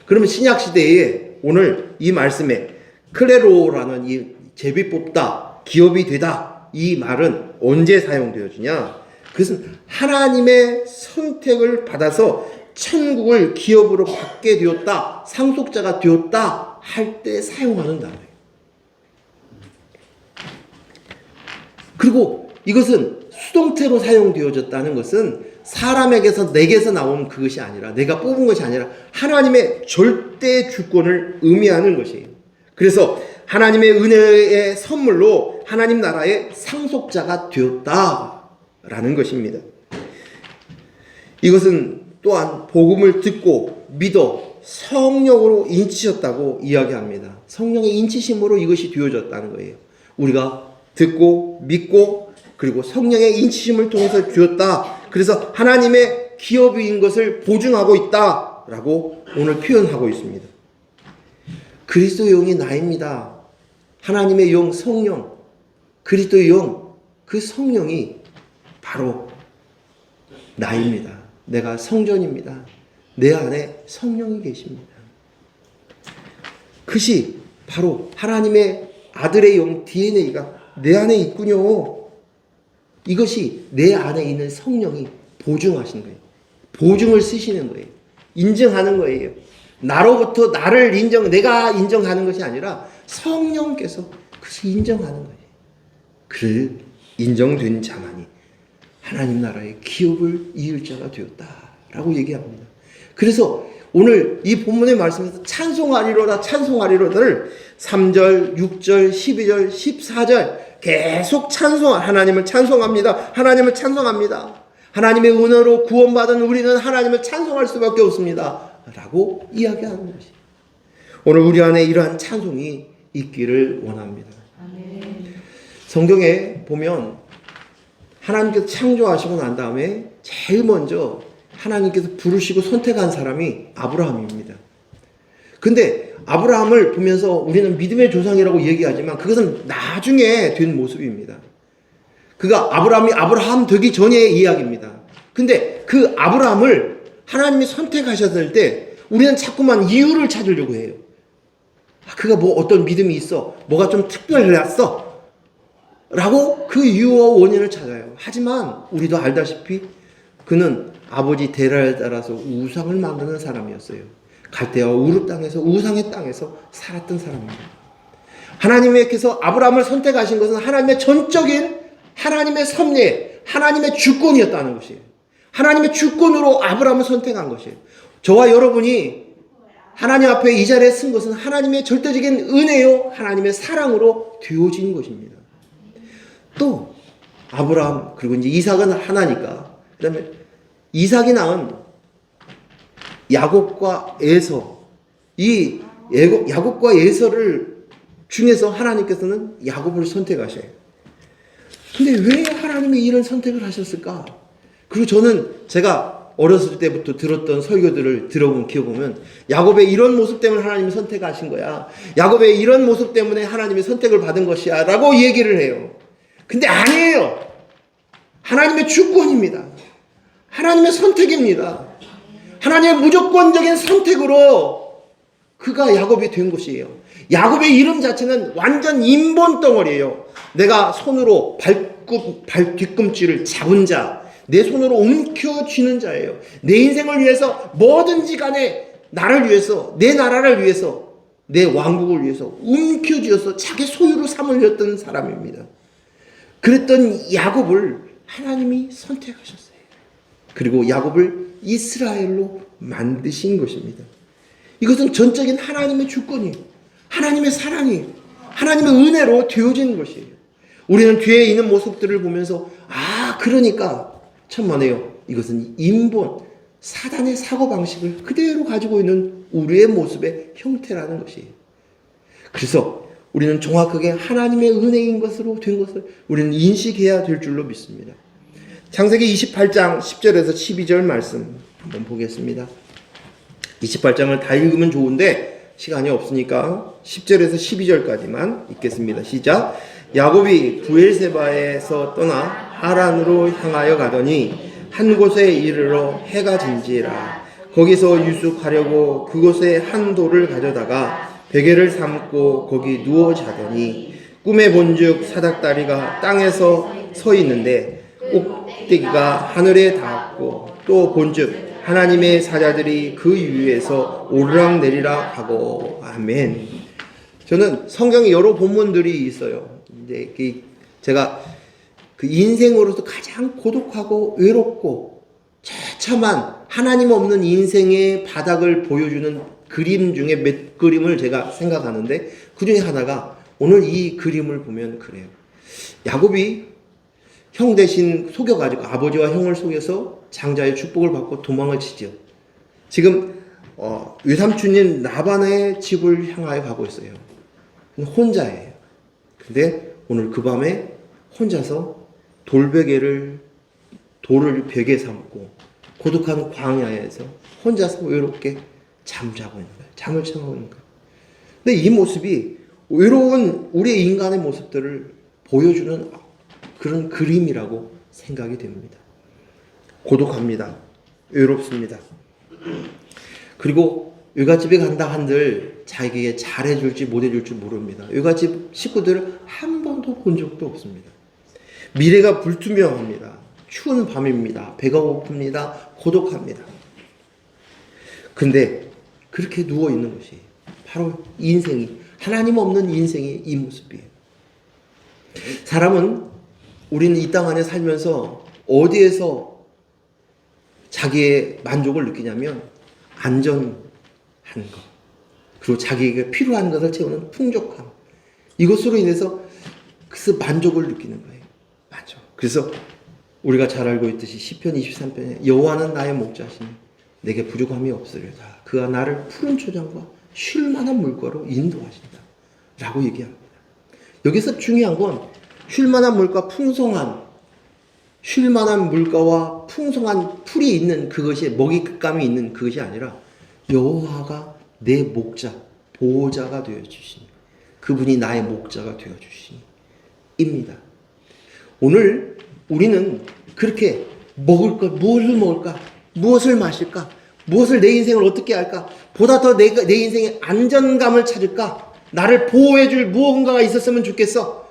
그러면 신약시대에 오늘 이 말씀에 클레로라는 이 제비 뽑다, 기업이 되다 이 말은 언제 사용되어지냐? 그것은 하나님의 선택을 받아서 천국을 기업으로 받게 되었다, 상속자가 되었다 할 때 사용하는 단어예요. 그리고 이것은 수동태로 사용되어졌다는 것은 사람에게서 내게서 나온 그것이 아니라, 내가 뽑은 것이 아니라 하나님의 절대 주권을 의미하는 것이에요. 그래서 하나님의 은혜의 선물로 하나님 나라의 상속자가 되었다라는 것입니다. 이것은 또한 복음을 듣고 믿어 성령으로 인치셨다고 이야기합니다. 성령의 인치심으로 이것이 되어졌다는 거예요. 우리가 듣고 믿고 그리고 성령의 인치심을 통해서 되었다. 그래서 하나님의 기업인 것을 보증하고 있다라고 오늘 표현하고 있습니다. 그리스도의 영이 나입니다. 하나님의 영 성령, 그리스도의 영, 그 성령이 바로 나입니다. 내가 성전입니다. 내 안에 성령이 계십니다. 그것이 바로 하나님의 아들의 영 DNA가 내 안에 있군요. 이것이 내 안에 있는 성령이 보증하시는 거예요. 보증을 쓰시는 거예요. 인정하는 거예요. 나로부터 나를 내가 인정하는 것이 아니라 성령께서 그것을 인정하는 거예요. 그 인정된 자만이 하나님 나라의 기업을 이을 자가 되었다라고 얘기합니다. 그래서 오늘 이 본문의 말씀에서 찬송하리로다 찬송하리로다를 3절, 6절, 12절, 14절 계속 하나님을 찬송합니다. 하나님을 찬송합니다. 하나님의 은혜로 구원받은 우리는 하나님을 찬송할 수밖에 없습니다. 라고 이야기하는 것이. 오늘 우리 안에 이러한 찬송이 있기를 원합니다. 성경에 보면 하나님께서 창조하시고 난 다음에 제일 먼저 하나님께서 부르시고 선택한 사람이 아브라함입니다. 근데 아브라함을 보면서 우리는 믿음의 조상이라고 얘기하지만 그것은 나중에 된 모습입니다. 그가 아브라함이 아브라함 되기 전의 이야기입니다. 근데 그 아브라함을 하나님이 선택하셨을 때 우리는 자꾸만 이유를 찾으려고 해요. 그가 뭐 어떤 믿음이 있어, 뭐가 좀 특별했어 라고 그 이유와 원인을 찾아요. 하지만 우리도 알다시피 그는 아버지 데라를 따라서 우상을 만드는 사람이었어요. 갈대아 우르 땅에서 우상의 땅에서 살았던 사람입니다. 하나님께서 아브라함을 선택하신 것은 하나님의 전적인 하나님의 섭리, 하나님의 주권이었다는 것이에요. 하나님의 주권으로 아브라함을 선택한 것이에요. 저와 여러분이 하나님 앞에 이 자리에 쓴 것은 하나님의 절대적인 은혜요, 하나님의 사랑으로 되어진 것입니다. 또 아브라함 그리고 이제 이삭은 하나니까, 그다음에 이삭이 낳은 야곱과 에서, 이 야곱과 에서를 중에서 하나님께서는 야곱을 선택하셔요. 근데 왜 하나님이 이런 선택을 하셨을까? 그리고 저는 제가 어렸을 때부터 들었던 설교들을 들어본 기억보면 야곱의 이런 모습 때문에 하나님이 선택하신 거야. 야곱의 이런 모습 때문에 하나님이 선택을 받은 것이야 라고 얘기를 해요. 근데 아니에요. 하나님의 주권입니다. 하나님의 선택입니다. 하나님의 무조건적인 선택으로 그가 야곱이 된 것이에요. 야곱의 이름 자체는 완전 인본 덩어리예요. 내가 손으로 발 뒤꿈치를 잡은 자, 내 손으로 움켜쥐는 자예요. 내 인생을 위해서 뭐든지 간에 나를 위해서, 내 나라를 위해서, 내 왕국을 위해서 움켜쥐어서 자기 소유로 삼으렸던 사람입니다. 그랬던 야곱을 하나님이 선택하셨어요. 그리고 야곱을 이스라엘로 만드신 것입니다. 이것은 전적인 하나님의 주권이에요. 하나님의 사랑이, 하나님의 은혜로 되어진 것이에요. 우리는 뒤에 있는 모습들을 보면서 그러니까 천만에요. 이것은 인본, 사단의 사고방식을 그대로 가지고 있는 우리의 모습의 형태라는 것이에요. 그래서 우리는 정확하게 하나님의 은혜인 것으로 된 것을 우리는 인식해야 될 줄로 믿습니다. 창세기 28장 10절에서 12절 말씀 한번 보겠습니다. 28장을 다 읽으면 좋은데 시간이 없으니까 10절에서 12절까지만 읽겠습니다. 시작. 야곱이 부엘세바에서 떠나 하란으로 향하여 가더니 한 곳에 이르러 해가 진지라. 거기서 유숙하려고 그곳에 한 돌을 가져다가 베개를 삼고 거기 누워 자더니 꿈에 본즉 사닥다리가 땅에서 서 있는데 꼭대기가 하늘에 닿았고 또 본즉 하나님의 사자들이 그 위에서 오르락내리락 하고. 아멘. 저는 성경에 여러 본문들이 있어요. 이제 제가 그 인생으로서 가장 고독하고 외롭고 처참한 하나님 없는 인생의 바닥을 보여주는 그림 중에 몇 그림을 제가 생각하는데, 그 중에 하나가 오늘 이 그림을 보면 그래요. 야곱이 형 대신 속여가지고, 아버지와 형을 속여서 장자의 축복을 받고 도망을 치죠. 지금 외삼촌인 라반의 집을 향하여 가고 있어요. 혼자예요. 근데 오늘 그 밤에 혼자서 돌을 벽에 삼고 고독한 광야에서 혼자서 외롭게 잠자고 있는 거예요. 잠을 청하고 있는 거예요. 근데 이 모습이 외로운 우리 인간의 모습들을 보여주는 그런 그림이라고 생각이 됩니다. 고독합니다. 외롭습니다. 그리고 외갓집에 간다 한들 자기에게 잘해줄지 못해줄지 모릅니다. 외갓집 식구들을 한 번도 본 적도 없습니다. 미래가 불투명합니다. 추운 밤입니다. 배가 고픕니다. 고독합니다. 근데 그렇게 누워있는 것이 바로 인생이, 하나님 없는 인생의 이 모습이에요. 사람은, 우리는 이 땅 안에 살면서 어디에서 자기의 만족을 느끼냐면 안전한 것, 그리고 자기에게 필요한 것을 채우는 풍족함, 이것으로 인해서 그 만족을 느끼는 거예요. 만족. 그래서 우리가 잘 알고 있듯이 시편 23편에 여호와는 나의 목자시니 내게 부족함이 없으리로다. 그가 나를 푸른 초장과 쉴 만한 물가로 인도하신다 라고 얘기합니다. 여기서 중요한 건 쉴 만한 물가, 쉴 만한 물가와 풍성한 풀이 있는 그것이, 먹잇감이 있는 그것이 아니라 여호와가 내 목자, 보호자가 되어주시니, 그분이 나의 목자가 되어주시니 입니다. 오늘 우리는 그렇게 먹을 것, 무엇을 먹을까? 무엇을 마실까? 무엇을, 내 인생을 어떻게 할까? 보다 더 내 인생의 안전감을 찾을까? 나를 보호해줄 무언가가 있었으면 좋겠어.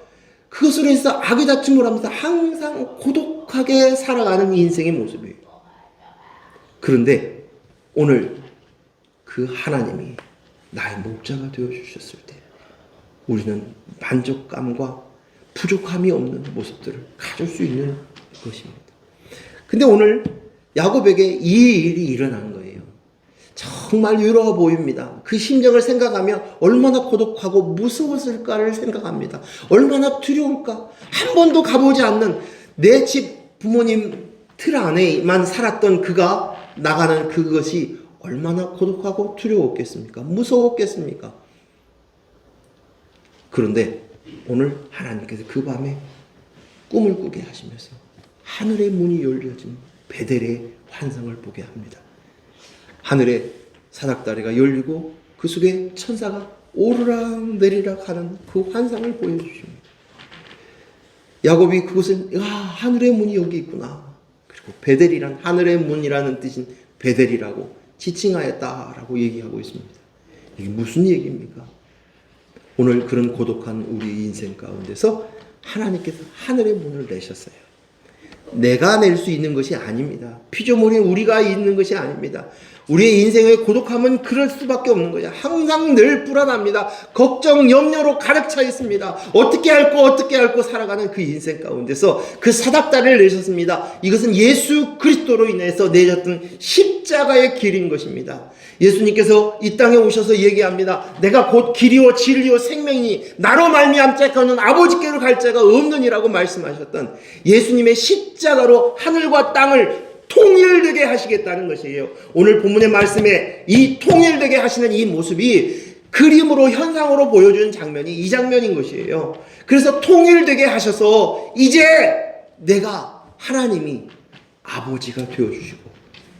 그것으로 해서 악의다툼을 하면서 항상 고독하게 살아가는 인생의 모습이에요. 그런데 오늘 그 하나님이 나의 목자가 되어주셨을 때 우리는 만족감과 부족함이 없는 모습들을 가질 수 있는 것입니다. 근데 오늘 야곱에게 이 일이 일어난 거예요. 정말 외로워 보입니다. 그 심정을 생각하면 얼마나 고독하고 무서웠을까를 생각합니다. 얼마나 두려울까? 한 번도 가보지 않는, 내 집 부모님 틀 안에만 살았던 그가 나가는 그것이 얼마나 고독하고 두려웠겠습니까? 무서웠겠습니까? 그런데 오늘 하나님께서 그 밤에 꿈을 꾸게 하시면서 하늘의 문이 열려진 베델의 환상을 보게 합니다. 하늘의 사닥다리가 열리고 그 속에 천사가 오르락 내리락 하는 그 환상을 보여주십니다. 야곱이 그것을, 하늘의 문이 여기 있구나. 그리고 베델이란, 하늘의 문이라는 뜻인 베델이라고 지칭하였다라고 얘기하고 있습니다. 이게 무슨 얘기입니까? 오늘 그런 고독한 우리 인생 가운데서 하나님께서 하늘의 문을 내셨어요. 내가 낼 수 있는 것이 아닙니다. 피조물인 우리가 있는 것이 아닙니다. 우리의 인생의 고독함은 그럴 수밖에 없는 거예요. 항상 늘 불안합니다. 걱정, 염려로 가득 차 있습니다. 어떻게 할고 살아가는 그 인생 가운데서 그 사닥다리를 내셨습니다. 이것은 예수 그리스도로 인해서 내셨던 십자가의 길인 것입니다. 예수님께서 이 땅에 오셔서 얘기합니다. 내가 곧 길이요 진리요 생명이니 나로 말미암자거는 아버지께로 갈 자가 없느니라고 말씀하셨던 예수님의 십자가로 하늘과 땅을 통일되게 하시겠다는 것이에요. 오늘 본문의 말씀에 이 통일되게 하시는 이 모습이 그림으로, 현상으로 보여주는 장면이 이 장면인 것이에요. 그래서 통일되게 하셔서 이제 내가, 하나님이 아버지가 되어주시고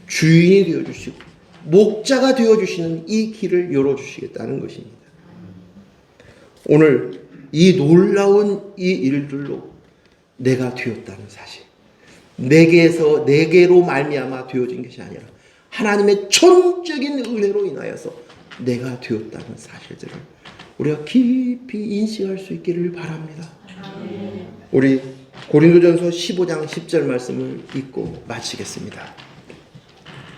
주인이 되어주시고 목자가 되어주시는 이 길을 열어주시겠다는 것입니다. 오늘 이 놀라운 이 일들로 내가 되었다는 사실, 내게로 말미암아 되어진 것이 아니라 하나님의 전적인 은혜로 인하여서 내가 되었다는 사실들을 우리가 깊이 인식할 수 있기를 바랍니다. 우리 고린도전서 15장 10절 말씀을 읽고 마치겠습니다.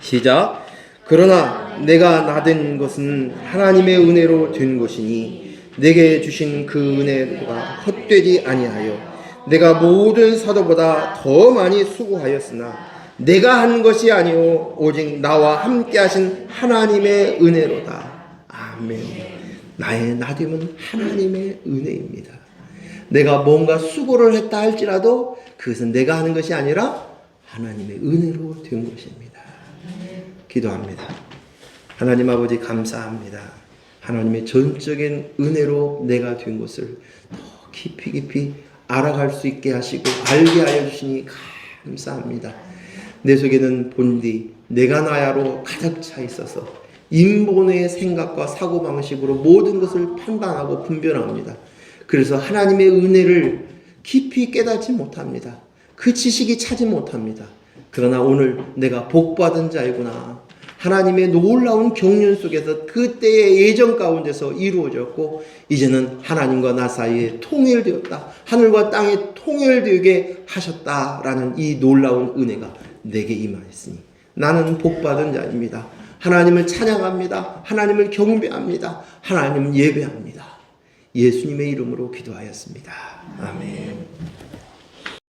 시작. 그러나 내가 나된 것은 하나님의 은혜로 된 것이니 내게 주신 그 은혜가 헛되지 아니하여 내가 모든 사도보다 더 많이 수고하였으나 내가 한 것이 아니오 오직 나와 함께 하신 하나님의 은혜로다. 아멘. 나의 나됨은 하나님의 은혜입니다. 내가 뭔가 수고를 했다 할지라도 그것은 내가 하는 것이 아니라 하나님의 은혜로 된 것입니다. 기도합니다. 하나님 아버지 감사합니다. 하나님의 전적인 은혜로 내가 된 것을 더 깊이 알아갈 수 있게 하시고 알게 하여 주시니 감사합니다. 내 속에는 본디 내가 나야로 가득 차 있어서 인본의 생각과 사고방식으로 모든 것을 판단하고 분별합니다. 그래서 하나님의 은혜를 깊이 깨닫지 못합니다. 그 지식이 차지 못합니다. 그러나 오늘 내가 복받은 자이구나. 하나님의 놀라운 경륜 속에서 그때의 예정 가운데서 이루어졌고 이제는 하나님과 나 사이에 통일되었다. 하늘과 땅에 통일되게 하셨다라는 이 놀라운 은혜가 내게 임하였으니 나는 복받은 자입니다. 하나님을 찬양합니다. 하나님을 경배합니다. 하나님을 예배합니다. 예수님의 이름으로 기도하였습니다. 아멘.